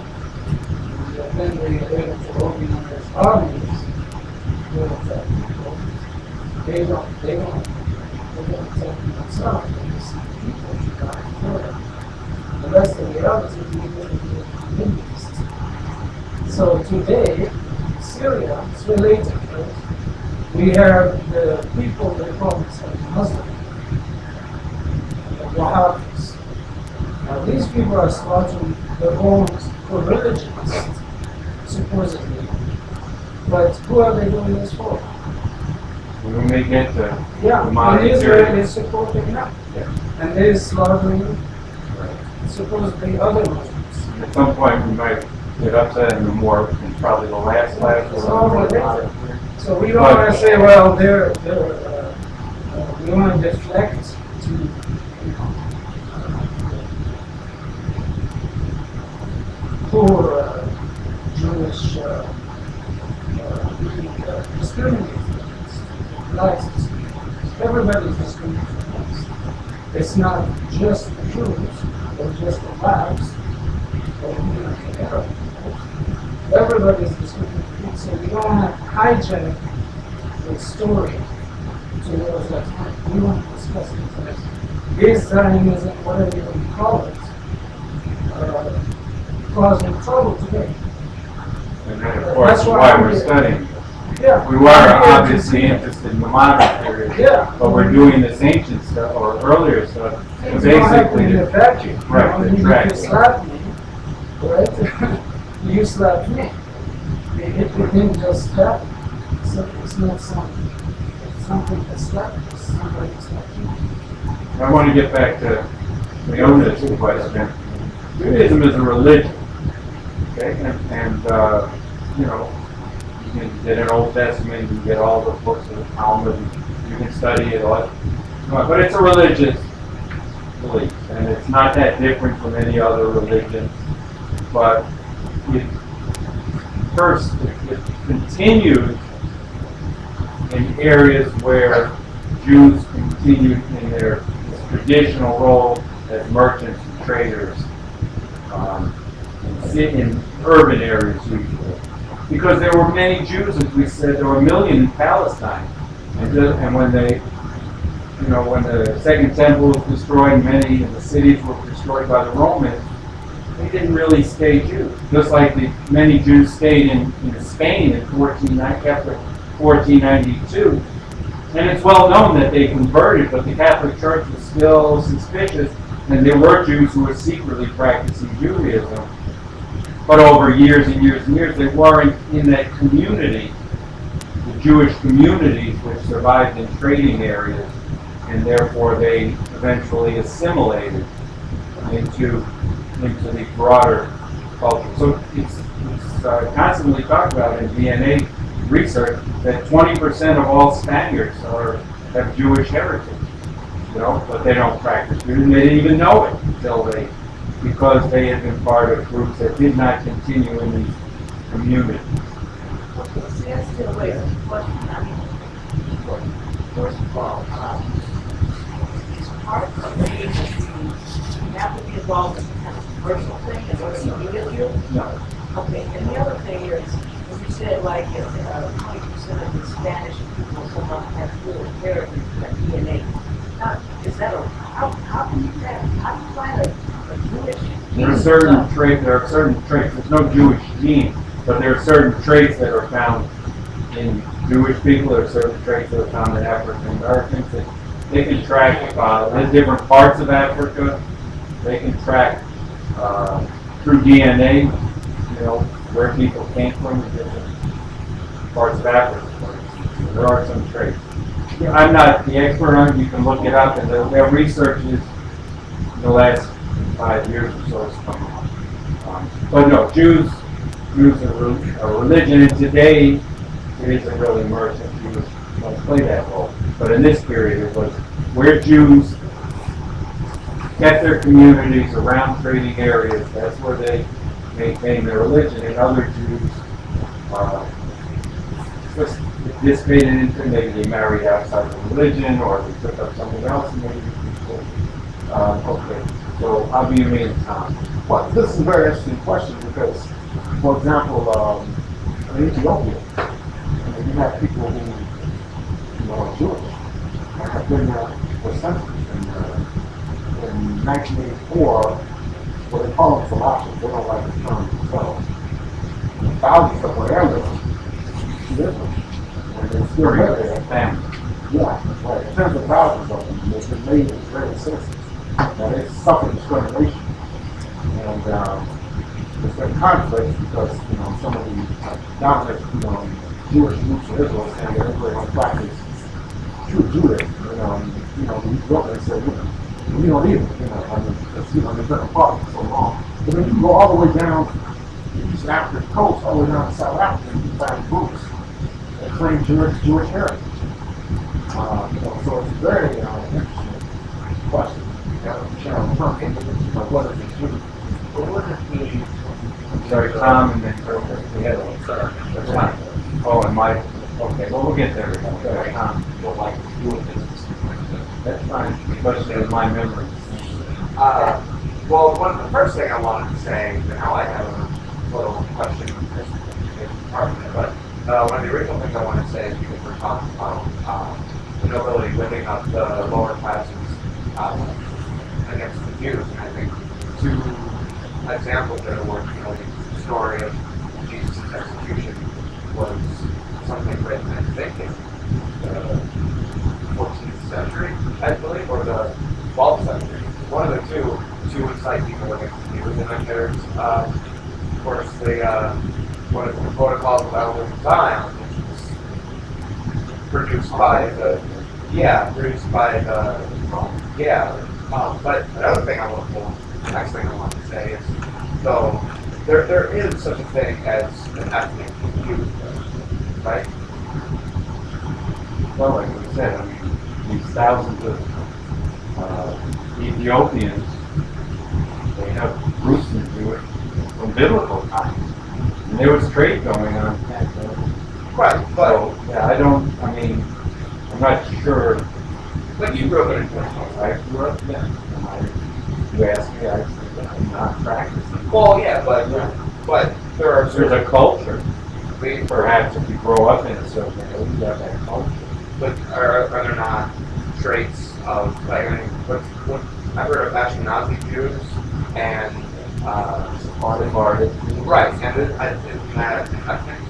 And then they're able to organize armies to attack people. They don't attack themselves, they just see people who die for them. The rest of the others is really so today, Syria is related, right? We have the people, they call themselves Muslim, the Wahhabis. Now these people are slaughtering their own co-religions, supposedly. But who are they doing this for? When we get to Yeah, the modern and Israel period. is supporting them. Yeah. And they're slaughtering supposedly other Muslims. At some point, we might get upset and more in probably the last class. It's all related. So we don't want to say, well, we want to deflect to, poor Jewish discriminated against, blacks discriminated. Everybody's discriminated against. It's not just the Jews or just the blacks or even the Arabs. Everybody's discriminated against. So we don't want to hijack the story towards that point. We want to discuss it as is Zionism, whatever you want to call it, causing trouble today. And then, of course, That's why why we're studying. Yeah. We were obviously interested in the modern period, Yeah. but we're doing this ancient stuff or earlier stuff. Things don't happen in a Basically, vacuum. right, You know, you right. just slap me, right? You slap me. It didn't just happen. So it's not something that slapped us. Somebody slapped you. I want to get back to Leonid's question. Judaism is a religion, okay? And you know, you can get an Old Testament, you can get all the books of the Talmud, you can study it all. But it's a religious belief, and it's not that different from any other religion. But it continued in areas where Jews continued in their traditional role as merchants and traders in urban areas usually. Because there were many Jews, as we said, there were 1 million in Palestine. And when when the Second Temple was destroyed, many of the cities were destroyed by the Romans, they didn't really stay Jews. Just like many Jews stayed in Spain after 1492. And it's well known that they converted, but the Catholic Church was still suspicious, and there were Jews who were secretly practicing Judaism. But over years and years and years, they weren't in that community, the Jewish communities which survived in trading areas, and therefore they eventually assimilated into the broader culture. So it's constantly talked about in DNA research that 20% of all Spaniards are have Jewish heritage, you know, but they don't practice Judaism. They didn't even know it because they had been part of groups that did not continue in these communities. Okay, so that still raises a question. I mean, first of all, is part of the agency have to be involved in kind of commercial thing in order to be with you? No. Okay, and the other thing is, when you said like 20% of the Spanish people somehow have Jewish heritage, that DNA. Now, is that how do you find a Jewish There are certain traits, there's no Jewish gene, but there are certain traits that are found in Jewish people, there are certain traits that are found in African Americans. They can track in different parts of Africa. They can track through DNA, you know, where people came from in different parts of Africa. So there are some traits. I'm not the expert on it. You can look it up, and their research is in the last 5 years or so has come up. But no, Jews are a religion, and today it isn't really immersive. Jews don't play that role. But in this period, it was where Jews kept their communities around trading areas. That's where they maintained their religion, and other Jews just dissipated into, maybe they married outside the religion, or they took up something else, and maybe people. Okay, so how do you mean, Tom? Well, this is a very interesting question because, for example, in Ethiopia, you have people who are Jewish and have been there for centuries. In 1984, what they call them philosophers, they don't like the term themselves. Thousands of where they're living, and they still live there. Family. Yeah, right. Tens of thousands of them. They've been made in Israeli citizens. Now they suffer discrimination, and there's been conflicts because some of the dominant Jewish groups of Israel saying that Israel don't practice true Judaism. These governments say we don't either. Because they've been apart for so long. But then you go all the way down the East African coast, all the way down to South Africa, and you find groups that claim Jewish heritage. So it's a very interesting question. What is it? But what if we, Sorry, Tom, and then that's fine. Oh, and Mike. Okay, well, we'll get there. Okay, Tom. Don't like to do with this. That's fine. The question is my memory. well, the first thing I wanted to say, and now I have a little question, but one of the original things I wanted to say is because we're talking about the nobility living up the lower classes against the Jews, and I think two examples that are worth noting. The story of Jesus' execution was something written, I think, in the 14th century, I believe, or the 12th century. One of the two to incite people against the Jews, and then there's, of course, what is the Protocols of Elders of Zion, which was produced by the but another thing the next thing I want to say is, though, there is such a thing as an ethnic Jew, right? Well, like we said, I mean, these thousands of Ethiopians, they have roots in Jewish from biblical times. And there was trade going on back then. Right, but... So, yeah, I'm not sure. But you grew up in a Jewish home, I grew up, yeah. You asked me, I said, I'm not practicing. well, yeah, but there are There's a culture. we, Perhaps if you grow up in a certain area, you have that culture. but are there not traits of, like, I've heard of Ashkenazi Jews and Part of our history. right, and isn't that ethnic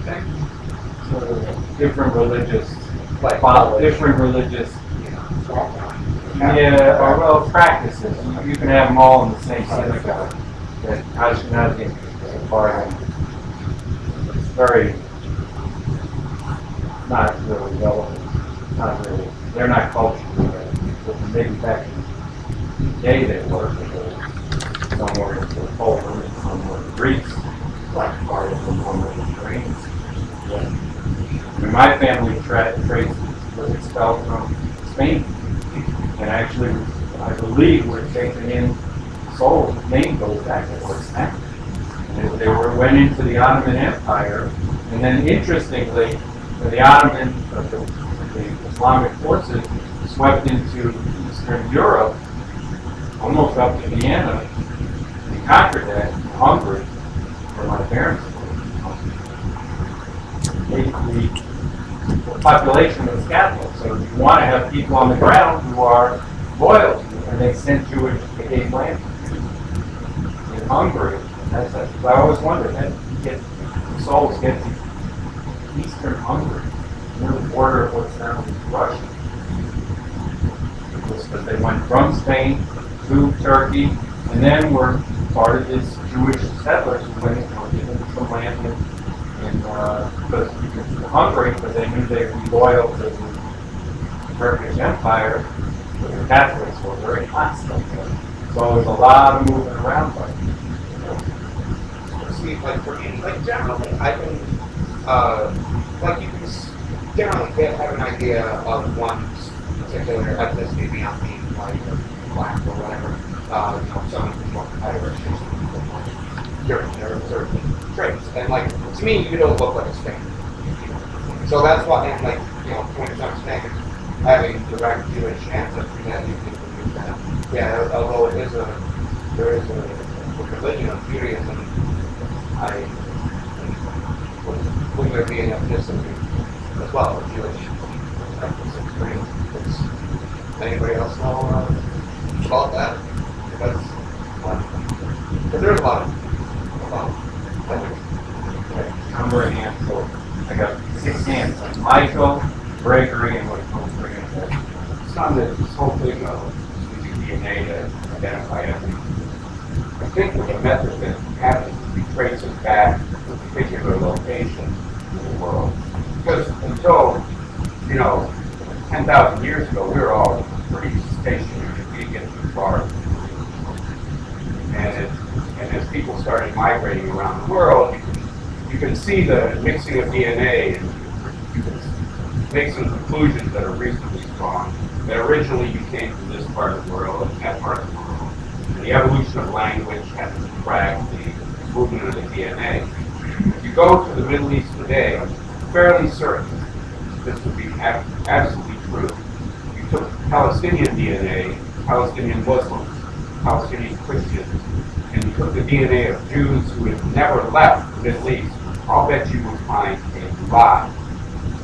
thing? Different religious, Like different religious, yeah, well, practices. You can have them all in the same synagogue. That Ashkenazi is a part of. It's very not really relevant. Not really. They're not culturally relevant. But maybe back in the day they were. Some were into Poland and some were Greeks. Like part of them were the Greens. Yeah. I mean, my family trace was expelled from Spain. And actually, I believe were taken in, sold, name goes back to Spain. They went into the Ottoman Empire, and then interestingly, the Ottoman, the Islamic forces swept into Eastern Europe, almost up to Vienna, and conquered that, Hungary, where my parents were. The population was Catholic, so you want to have people on the ground who are loyal, and they sent Jewish to Cape Land in Hungary. I always wondered, how did souls get to Eastern Hungary, near the border of what's now Russia? It was because they went from Spain to Turkey, and then were part of this Jewish settlers who went into some land in Hungary, because they knew they would be loyal to the Turkish Empire, but the Catholics were very hostile. So there's a lot of moving around like that. See, like for me, like generally, I can, like you can generally have an idea of one's particular ethnicity beyond being like black or whatever. Someone who's more Irish, there are certain traits, and like to me, you don't look like a Spaniard. So that's why, and like when it comes to having direct Jewish ancestry, that you can use that. Yeah, although there is a religion of Judaism. Would there be an ethnicity as well, Jewish ethnicity? Anybody else know about that? Because there's a lot of Number of hands, so I got 6 hands. Michael, Gregory, and what Gregory said. It's not that this whole thing of using DNA to identify everything. I think with a method that happens to be traces back to a particular location in the world. Because until, 10,000 years ago, we were all pretty stationary. We didn't get too far. And as people started migrating around the world, you can see the mixing of DNA, and you can make some conclusions that are reasonably strong. That originally you came from this part of the world and that part of the world. And the evolution of language has to track the movement of the DNA. If you go to the Middle East today, I'm fairly certain this would be absolutely true. You took Palestinian DNA, Palestinian Muslims, Palestinian Christians, and you took the DNA of Jews who had never left the Middle East, I'll bet you would find a lot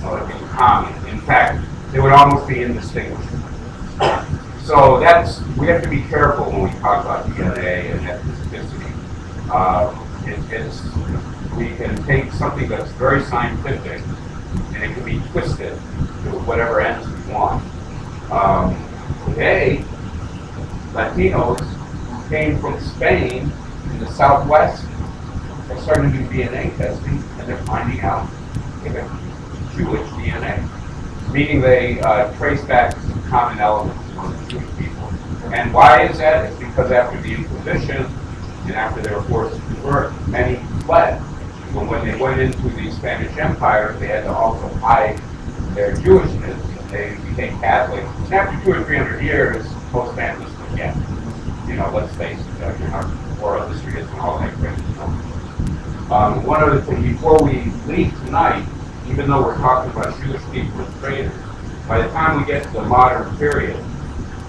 in common. In fact, they would almost be indistinguishable. So we have to be careful when we talk about DNA and ethnicity. We can take something that's very scientific and it can be twisted to whatever ends we want. Today, Latinos who came from Spain in the Southwest are starting to do DNA testing, and they're finding out they have Jewish DNA, meaning they trace back to some common elements among the Jewish people. And why is that? It's because after the Inquisition and after they were forced to convert, many fled. But when they went into the Spanish Empire, they had to also hide their Jewishness, and they became Catholic. And after 200 or 300 years, most families forget. Let's face it, our oral history isn't all that great. One other thing, before we leave tonight, even though we're talking about Jewish people as traitors, by the time we get to the modern period,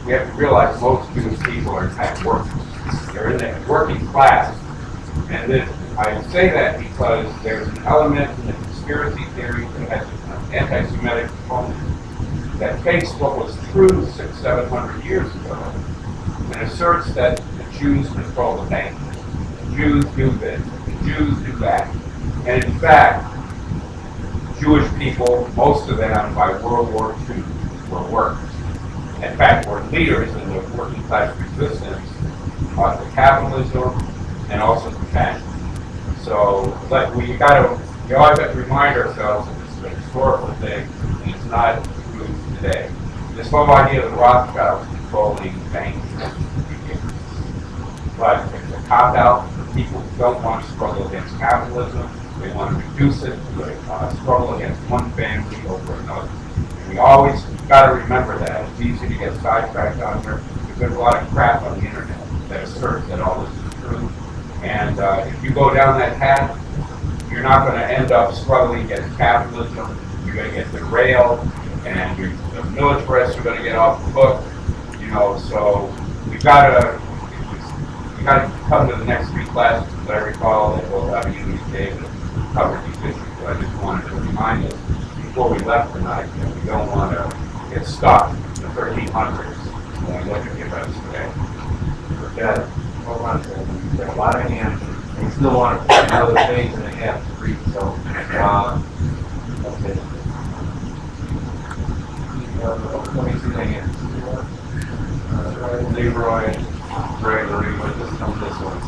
we have to realize most Jewish people are in fact workers. They're in the working class. And I say that because there's an element in the conspiracy theory that has an anti-Semitic component that takes what was true 600-700 years ago and asserts that the Jews control the bank. The Jews do this. The Jews do that. And in fact, Jewish people, most of them by World War II, were workers. In fact, were leaders in the working class resistance to capitalism and also to fascism. So, but we always have to remind ourselves that this is a historical thing, and it's not true today. This whole idea of the Rothschilds controlling banks, but it's a cop-out for people who don't want to struggle against capitalism. They want to reduce it to a struggle against one family over another. And we always gotta remember that. It's easy to get sidetracked on there. There's a lot of crap on the internet that asserts that all this is true. And if you go down that path, you're not going to end up struggling against capitalism. You're going to get derailed, and the militarists are going to get off the hook. You know, so we gotta come to the next 3 classes, as I recall, that we'll have a Union Day that covers these issues. So I just wanted to remind us before we left tonight that we don't want to get stuck in the 1300s when we look at the events today. Got it. Hold on, sir. We've got a lot of hands. We still want to put another page and a half to read, so, that's it. Let me see the hands. Leroy, Gregory, but this comes this one.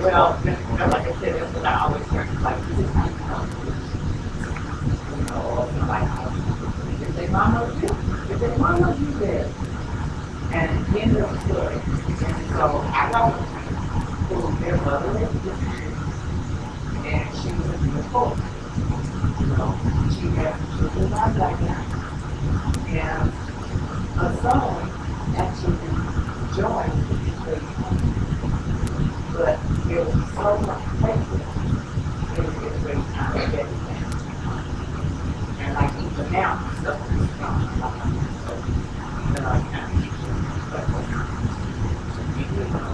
Well, like I said, that's what I always heard. Like, this is how you know. You know, like, if they mama you, if they mama you dead, and the end of the story. And so I don't who their mother is, and she was in the court. You know, she was my black guy. And a son actually joined the but there was so much pressure in the great time of everything. And like even now, stuff is strong. So, you know, I kind of you know,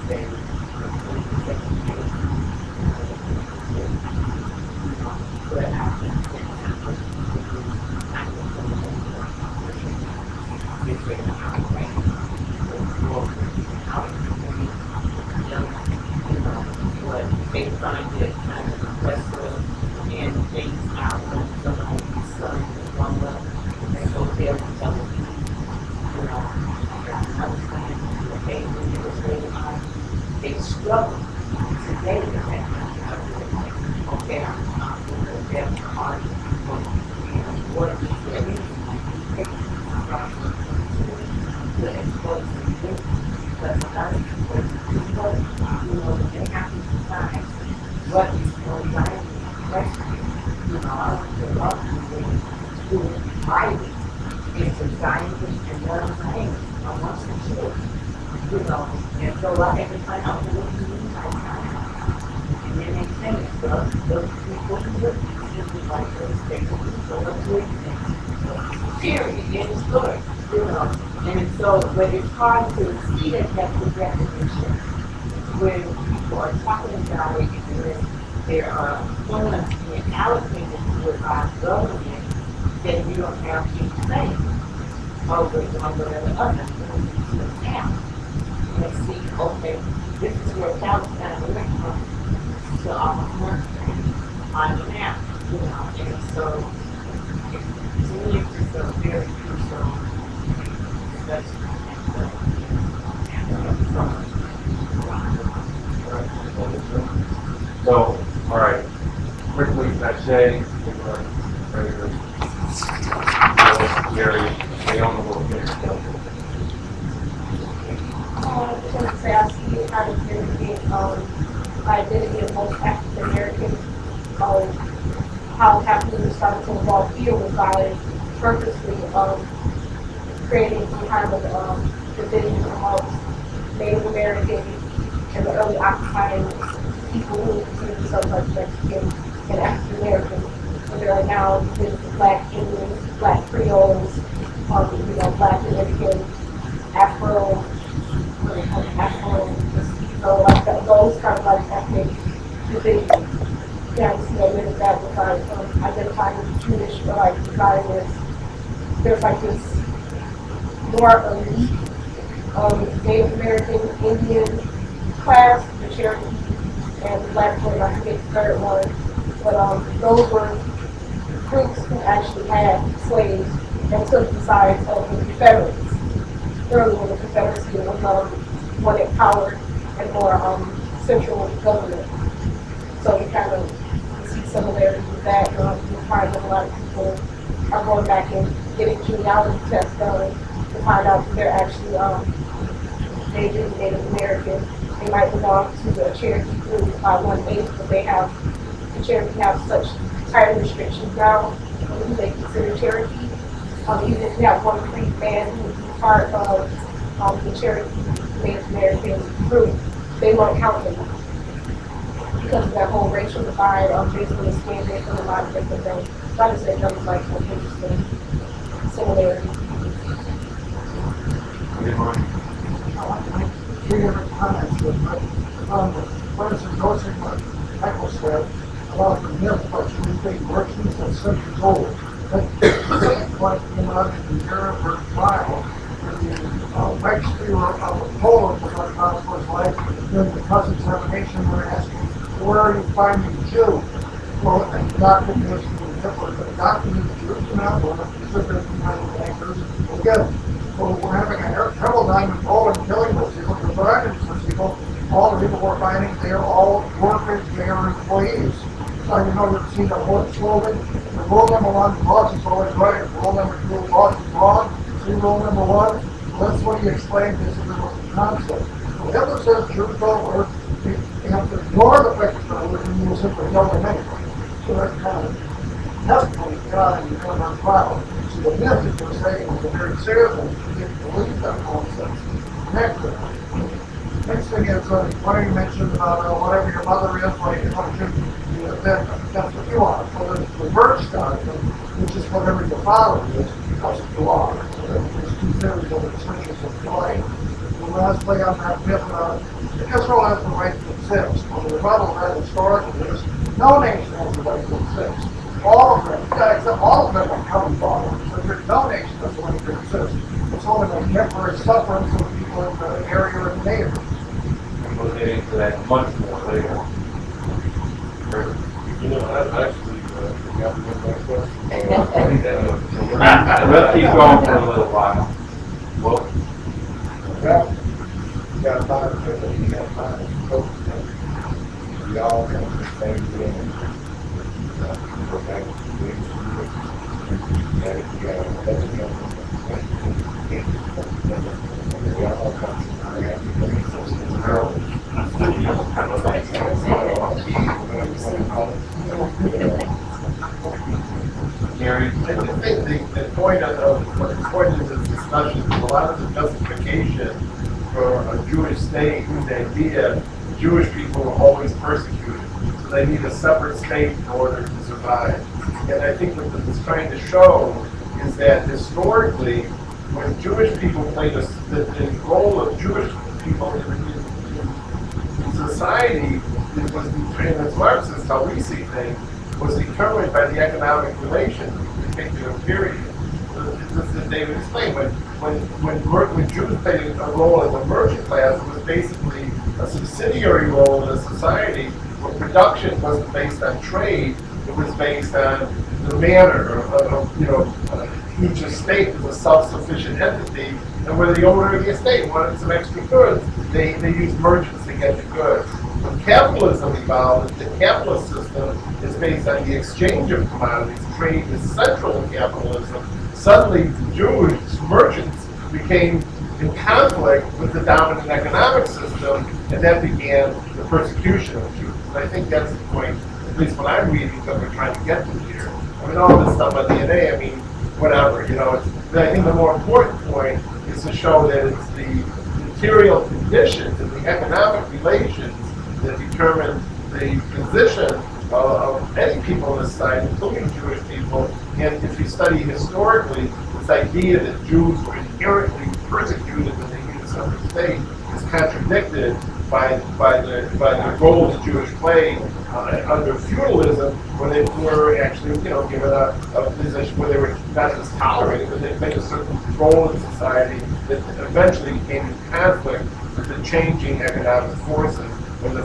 stay but I they find it kind of impressive and things out of some of these sons and one level. They go there and tell them, you know, I was trying to do a case when it was really hard. They struggle today with that. Okay, I'm going to get hard. What is really the exposure because a lot of people, you know, they have to decide what is going on. You know, I was a lot of who fighting is a scientist and learn things. I want some shit. You know, and so like every time I was looking at I and then they say those people who look just like those things, so let's do it. Period, in the story. You know, and so, but it's hard to see that that's the definition when people are talking about it and there are funds being allocated to it by the government, then you don't have to say over one or the other. Now, let's see, okay, this is where Palestine went from to almost 1 on the map, you know, and So to me, it's just a very crucial discussion. So, all right, quickly, Sachet, Gary, they don't know what they're To say I see it kind of mimicking identity of most African Americans, how capitalism started to evolve here was by purposely creating some kind of division amongst Native Americans and the early occupying people who considered themselves like Mexicans and African Americans. And there are now there's Black Indians, Black Creoles, Black Americans, Afro, so like those kind of like ethnic divisions. Yeah, I see a little that with like identifying as Jewish or like desires. There's like this more elite Native American Indian class, the Cherokee and the Black one, I forget the third one. But those were groups who actually had slaves and took the sides of the Confederates. Early when the Confederacy was more empowered and more central government. So you kind of see similarities with that. You find that a lot of people are going back and getting genealogy tests done to find out that they're actually Native American. They might belong to the Cherokee group by 1/8, but the Cherokee have such tight restrictions now on who they consider Cherokee. Even if you have one free man who would be part of the Cherokee Native American group, they won't count him because of that whole racial divide based on the skin, based on a lot of different things. So I just think that was like an interesting similarity. Three different comments with my first endorsing what Michael said about the myth about human being merchants and centuries old. That's what came out in the Nuremberg trial. The registry of Poland was on trial for his life. During the cross-examination, we're asking, where are you finding Jews? Well, and documentation from Hitler, but documented Jews are not one of the considered United bankers. Again, so we're having a terrible time in Poland killing those people, dividing those people. All the people we're finding, they're all workers, they are employees. So you've seen the whole slogan. The rule number one, boss is always right. Rule number two, boss is wrong. See rule number one? That's what he explained this is the concept. So Hitler says Jews don't work. You have to ignore the fact that we're going to use it for killing anyway. So that's kind of testimony got in the Nuremberg trial. So the myth that you're saying is a very serious one. You didn't believe that concept. Next thing is, what you mentioned about whatever your mother is, like that's what you are. So there's the reverse doctrine, which is whatever your father is, that's what you are. So there's two theories of the churches of life. The last thing on that myth, Israel has the right to exist. Well, the rebuttal that historically is, no nation has the right to exist. All of them, except all of them are common fathers. So there's no nation has the right to exist. It's only when temporary suffering from people in the area or the neighborhood. We'll get into that much more later. I actually forgot my question. Let's keep going for a little while. Well, You got five, you got five coaches. We all come to the same thing. Go back to the we all come Gary, I just think the point of what the point of this discussion is a lot of the justification for a Jewish state is the idea Jewish people are always persecuted. So they need a separate state in order to survive. And I think what this is trying to show is that historically, when Jewish people played the role of Jewish people in society, it was, and as Marxists, how we see things, was determined by the economic relations of a particular period. As David explained, when Jews played a role as a merchant class, it was basically a subsidiary role in a society where production wasn't based on trade, it was based on the manner each estate is a self-sufficient entity, and where the owner of the estate wanted some extra goods, they used merchants to get the goods. When capitalism evolved, the capitalist system is based on the exchange of commodities. Trade is central to capitalism. Suddenly, Jewish merchants became in conflict with the dominant economic system, and that began the persecution of Jews. And I think that's the point, at least when I'm reading, that we're trying to get to here. I mean, all this stuff on DNA, I mean, whatever, I think the more important point is to show that it's the material conditions and the economic relations that determine the position of any people in this society, including Jewish people. And if you study historically, this idea that Jews were inherently persecuted when they used some state is contradicted by the role the Jewish played under feudalism, when they were actually, given a position where they were not just tolerated, but they played a certain role in society that eventually came in conflict with the changing economic forces, when the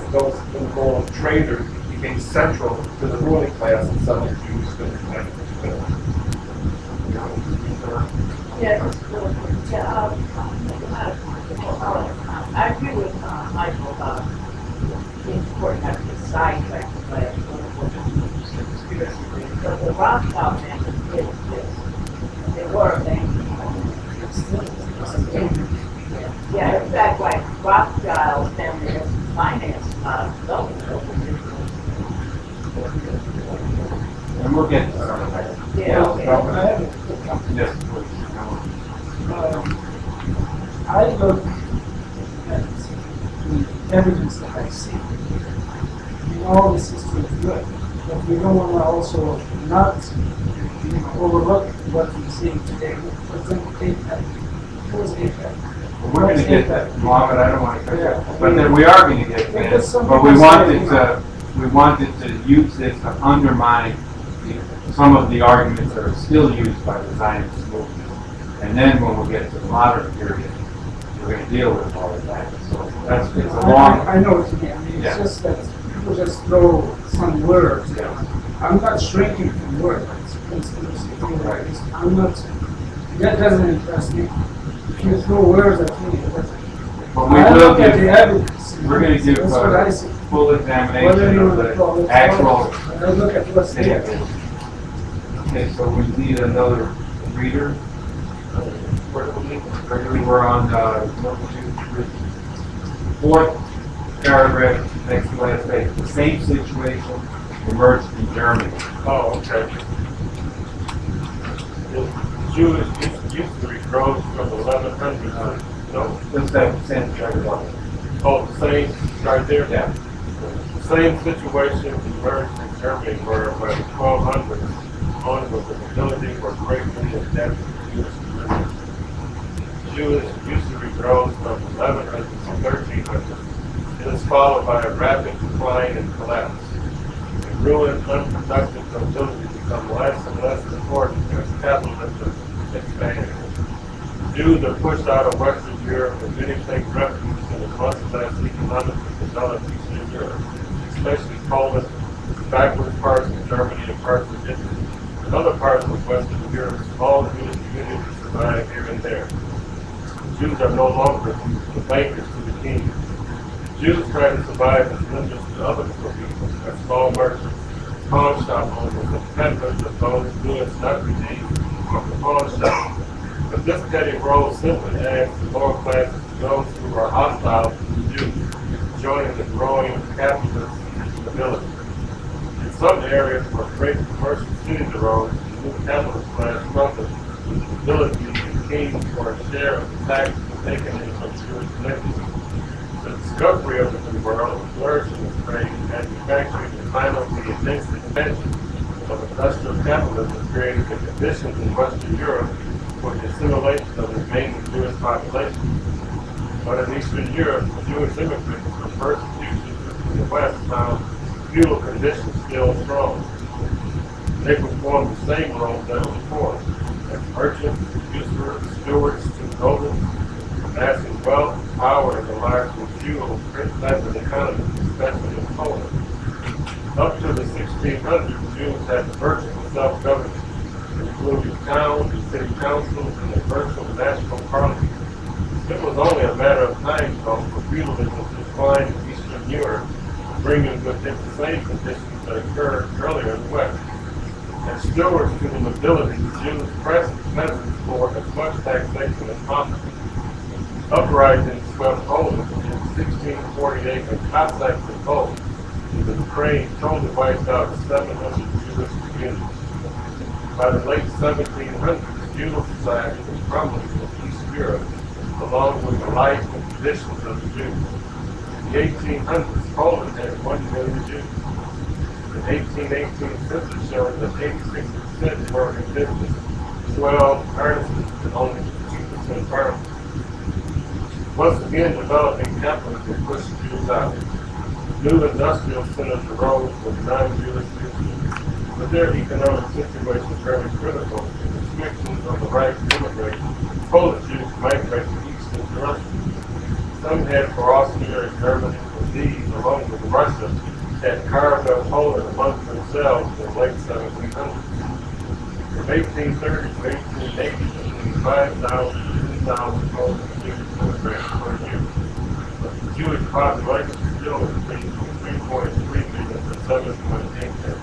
role of traders became central to the ruling class, and suddenly Jews couldn't Yeah, I agree with Michael about the importance of the side effect of the Rothschild family did this. They were a bank. Yeah, in fact, like Rothschild family has financed And we'll get to some of that. Yeah, okay. I have a quick comment. Yes, please. I look at the evidence that I see. In all this history is good, but we don't want to also not overlook what we're seeing today. For example, APEC. What was APEC? Well, we're going to get that, Mohammed. I don't want to cut Yeah. that. But then we are going to get that. But we wanted to use this to undermine some of the arguments that are still used by the Zionist movement. And then when we get to the modern period, we're going to deal with all of that. So it's a long... I know what you mean. I mean, it's just that people just throw some words. Yeah. I'm not shrinking from words. Right. I'm not... That doesn't impress me. If you throw words at me, it doesn't. But we I will look at the give... evidence. We're going to give That's what I see. full Whether examination you of want to call the it actual... I look at what's there. Okay, so we need another reader. We were on fourth paragraph, next to last page. The same situation emerged in Germany. Oh, okay. The Jewish history grows from 1100 no, Just that sentence right above it. oh, the same, right there? Yeah. The same situation emerged in Germany where by the 1200s on was the nobility were greatly indebted to the Jewish community. Jewish usury grows from 1100 to 1300. It is followed by a rapid decline and collapse. The ruined, unproductive nobility become less and less important as capitalism expands. Jews are pushed out of Western Europe, and many take refuge in the much less economically developed Eastern Europe, especially Poland, backward parts of Germany, and parts of Italy. In other parts of Western Europe, small Jewish communities survive here and there. Jews are no longer the bankers to the king. Jews try to survive as lenders to other people, as small merchants, pawn shop owners, and peddlers of those goods not redeemed from the pawn shop. But this petty role simply adds to lower classes to those who are hostile to the Jews, joining the growing capitalist stability. In some areas where great commercial cities arose, the new capitalist class struggled with the ability to king for a share of the taxes taken in from Jewish collectors. The discovery of the new world, the flourishing of trade, manufacturing, and finally the immense expansion of industrial capitalism created the conditions in Western Europe for the assimilation of the remaining Jewish population. But in Eastern Europe, the Jewish immigrants from persecution in the West found feudal conditions still strong. They performed the same roles as before, as merchants, usurers, stewards, to nobles, amassing wealth, power, and the largely feudal print-led economy, especially in Poland. Up to the 1600s, Jews had virtual self-government, including towns, city councils, and a virtual national parliament. It was only a matter of time, though, for feudalism to decline in Eastern Europe, bringing with it the same conditions that occurred earlier in the West. As stewards to the nobility, Jews pressed peasants for as much taxation as possible. Uprisings swept Poland in 1648 when Cossacks revolt, and the Ukraine totally wiped out 700 Jewish communities. By the late 1700s, feudal society was crumbling in East Europe, along with the life and traditions of the Jews. In the 1800s, Poland had 1 million Jews. The 1818 census showed that 86% were in business, 12 artisans, and only 2% farmers. Once again, developing capitalism pushed Jews out. New industrial centers arose with non-Jewish Jews, but their economic situation was very critical, and restrictions on the right to immigrate. Polish Jews migrated east into Russia. Some headed for Austria and Germany, and these, along with Russia, had carved up Poland amongst themselves in the late 1700s. From 1830 to 1880, between 5,000 and 10,000 Polish Jews immigrated per year. But the Jewish population still increased from 3.3 million to 7.8 million.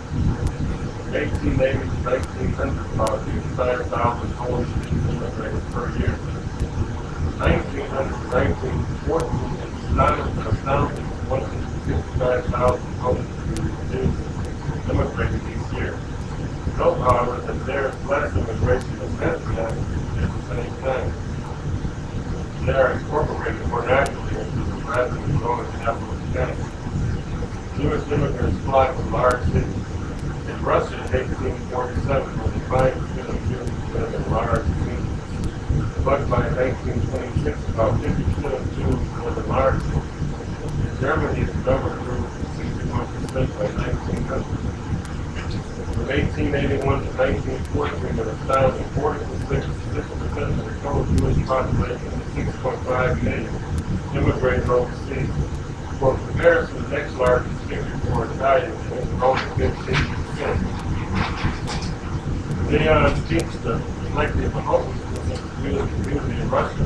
From 1880 to 1900, about 55,000 Polish Jews immigrated per year. From 1900 to 1914, astounding 155,000 Polish Jews immigrated each year. Note, however, that there is less immigration than Canada at the same time. They are incorporated more naturally into the rapidly growing capital of Canada. Jewish immigrants flocked to large cities. In Russia in 1847, only 5% of Jews lived in large communities. But by 1926, about 50% of Jews lived in large cities. In Germany, the number grew to 61% by 1900. From 1881 to 1914, an astounding 46% of the total Jewish population of 6.5 million immigrated overseas. For comparison, the next largest figure for Italians was only 15%. Leon Stinsta, reflecting the hopelessness of the Jewish community in Russia,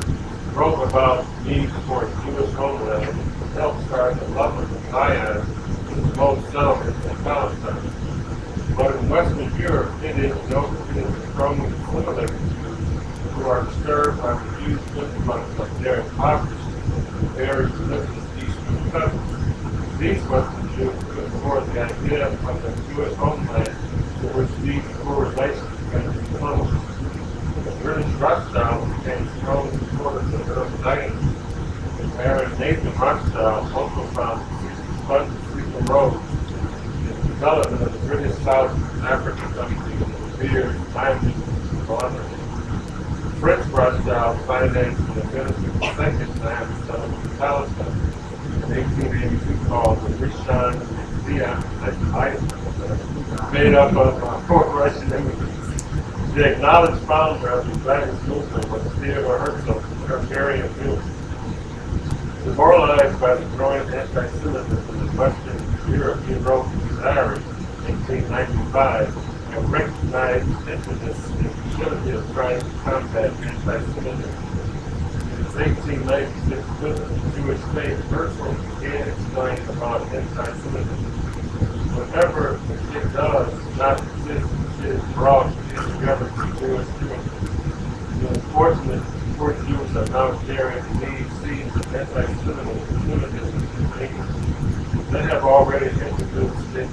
wrote about the need for a Jewish homeland and helped start the love of Zion in most settlements in Palestine. But in Western Europe, it is strongly assimilated Jews who are disturbed by the Jews' influence of their impoverished and very religious Eastern cousins. These Western Jews put forward the idea of a Jewish homeland to which these poor relations can be close. The British Rothschild became strong supporters of early Zionism. Baron Nathan Rothschild also found funds to sweep the roads. Development of the British South African country and the revered Zionism boundary. French Rothschild financed and administered the second Zionist settlement in Palestine in 1882 called the Rishon LeZion Island, made up of 4 Russian immigrants. The acknowledged founder of the Zionist movement was Theodor Herzl, a Hungarian Jew. Demoralized by the growing anti-Semitism in Western European Roman diary in 1895, and recognized impetus and utility of trying to combat anti-Semitism. In its 1896 book, The Jewish State, Herzl began explaining about anti-Semitism. Whatever it does not exist, it is brought together for Jewish community. The unfortunate poor Jews are now carrying these seeds of anti-Semitism in England. They have already introduced it to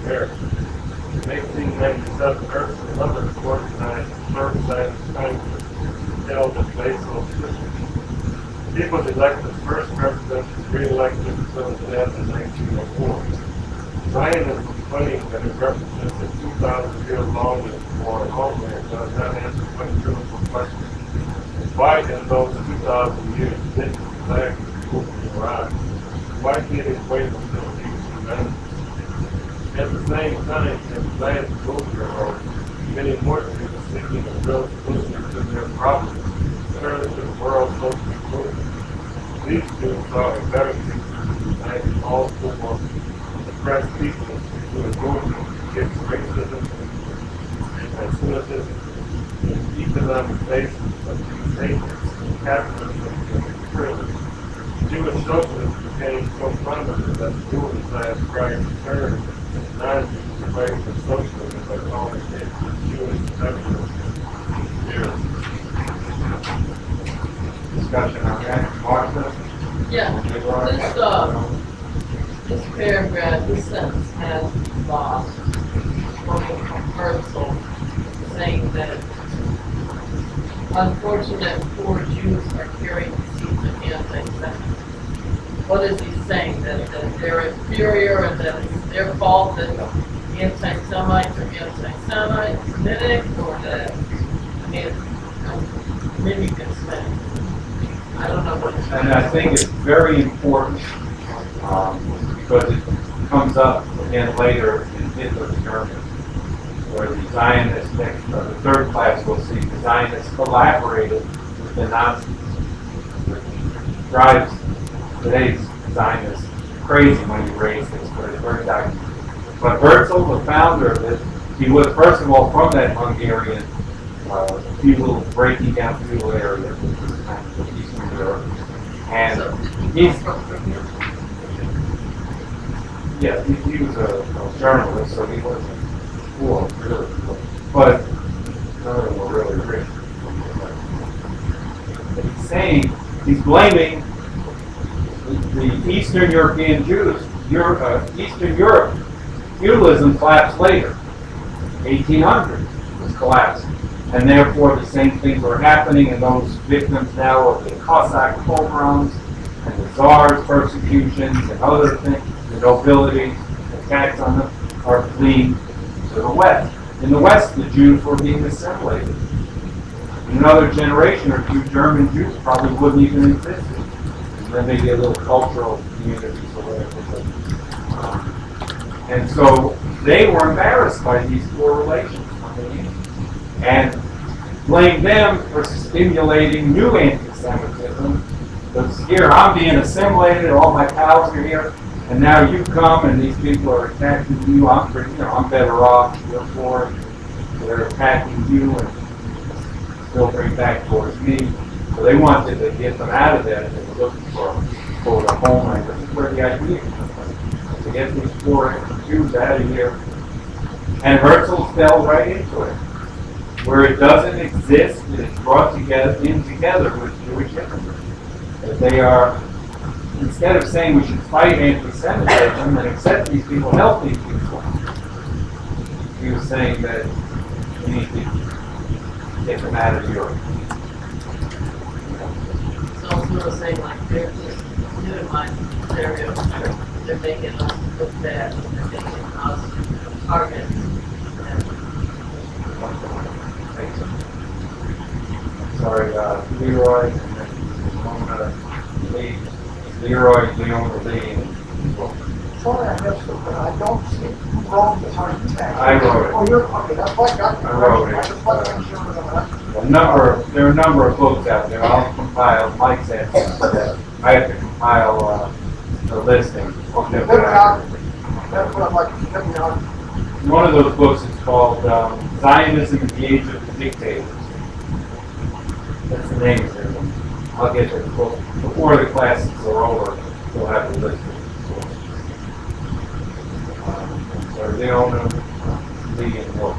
America. In 1897, Herzl and others organized the first Zionist Congress held in Basel, Switzerland. He was elected first president and re-elected until his death in 1904. Zionism claims that it represents a 2,000-year-long war and homeland does not answer one critical question. Why in those 2,000 years didn't the Zionist movement arise? Why did it wait until these humanity? At the same time, as the Zionist movement arose, many more Jews seeking a real solution to their problems turned to the world socialist movement. These Jews saw a better future to unite all poor, oppressed people to endure against racism and anti-Semitism and economic basis of these nations, capitalism and imperialism. Jewish socialism became so prominent that the ruling class tried to turn non-Jews away from socialism by calling it Jewish nationalism. Discussion on that, Martha? Yeah, this paragraph, this sentence has lost from Herzl saying that unfortunate poor Jews are carrying the seeds of anti-Semitism. What is he saying? That they're inferior and that it's their fault that anti-Semites are anti-Semitic, or that, I mean, I'm really concerned. I don't know what it's And I think it's very important because it comes up again later in Hitler's Germany, where the Zionists, the third class will see the Zionists collaborated with the Nazis, which drives today's Zionists crazy when you raise this, but it's very documented. But Herzl, the founder of it, he was first of all from that Hungarian feudal, breaking down feudal area, which was kind of Eastern Europe. And he was a journalist, so he wasn't poor, really. But none of them were really rich. But he's blaming the Eastern European Jews. Eastern Europe, feudalism collapsed later. 1800 was collapsed. And therefore the same things were happening, and those victims now of the Cossack pogroms and the Tsar's persecutions and other things, the nobility, attacks on them, are fleeing to the West. In the West, the Jews were being assimilated. In another generation or two, German Jews probably wouldn't even exist. And then maybe a little cultural communities or whatever. And so they were embarrassed by these poor relations. And blame them for stimulating new anti-Semitism. Because here I'm being assimilated, all my pals are here, and now you come and these people are attacking you. I'm better off. Therefore, they're attacking you and still bring back towards me. So they wanted to get them out of that, and they were looking for quote a homeland. This is where the idea comes from, to get these poor Jews out of here. And Herzl fell right into it. Where it doesn't exist, it is brought together with Jewish immigrants. That they are, instead of saying we should fight anti-Semitism and accept these people, help these people, he was saying that we need to get them out of Europe. So sort of saying like they're just minimizing the stereotype. They're making us look bad. They're making us targets. Sorry, Leroy, and then Lee. Leroy, Leon, Lee. Sorry, I missed it, but I don't see who wrote the time tag. I wrote it. Oh, you're, okay, that's why I got the I wrote question. it. I just want to make sure that There are a number of books out there. I'll compile. Mike said I have to compile the listing. that's what I'd like to get me on. One of those books is called Zionism in the Age of the Dictators. That's the name of it. I'll get to the book. Before the classes are over, we'll have the list of the so they all know the book.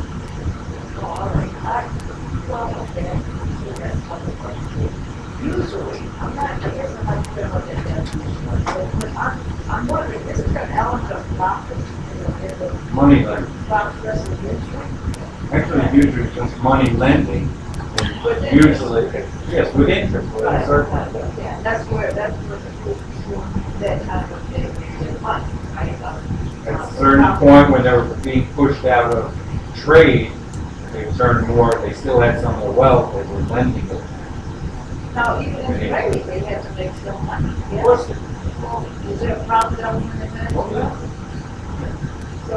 Usually, I'm not, I guess I'm not sure what that is, but I'm wondering, is there an element of profit in the Money lending. profit resolution? Actually, usually it's just money lending. Usually, yes, with interest, with a certain. Yeah, that's where the that kind of thing is money, right? At a certain point when they were being pushed out of trade, they turned more, they still had some of the wealth, they were lending it. Now, even in trade, they had to make some money. Yeah. Is there a profit element in that? So,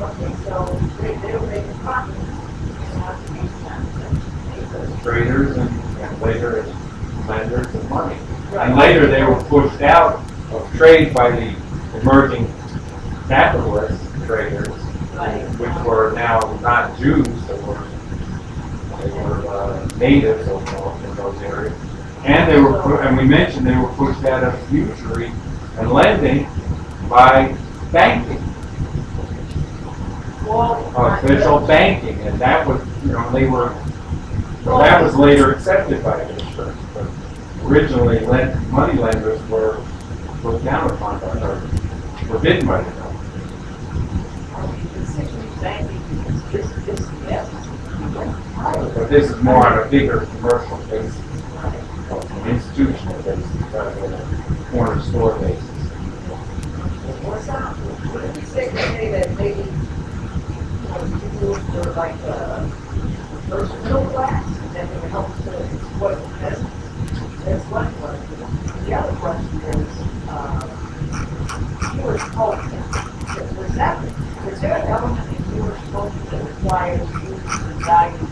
okay, so they were making profit. Traders and later as lenders of money. And later they were pushed out of trade by the emerging capitalist traders, which were now not Jews, they were natives in those areas. And they were, and we mentioned they were pushed out of usury and lending by banking, official banking, and that was, they were. Well, that was later accepted by the church, but originally money lenders were looked down upon by or forbidden by the government. But this is more on a bigger commercial basis, an institutional basis, rather than a corner store basis. Would you say that maybe people were like first middle class, and then they would help to exploit the peasants? That's one question. The other question is, Jewish culture. Was there an element in Jewish culture that requires Jews to value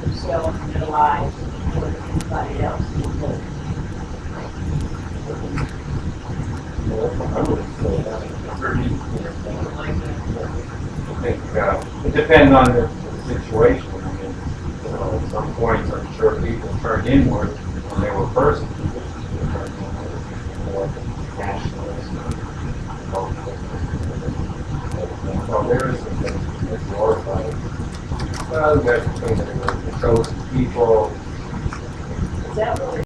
themselves and their lives more than anybody else in the world? I wouldn't say that. I think it depends on the situation. I mean, at some points, I'm sure people turned inward when they were persecuted. More nationalist. So there is some things that glorify it. Well, there's things that were the chosen people. Is that really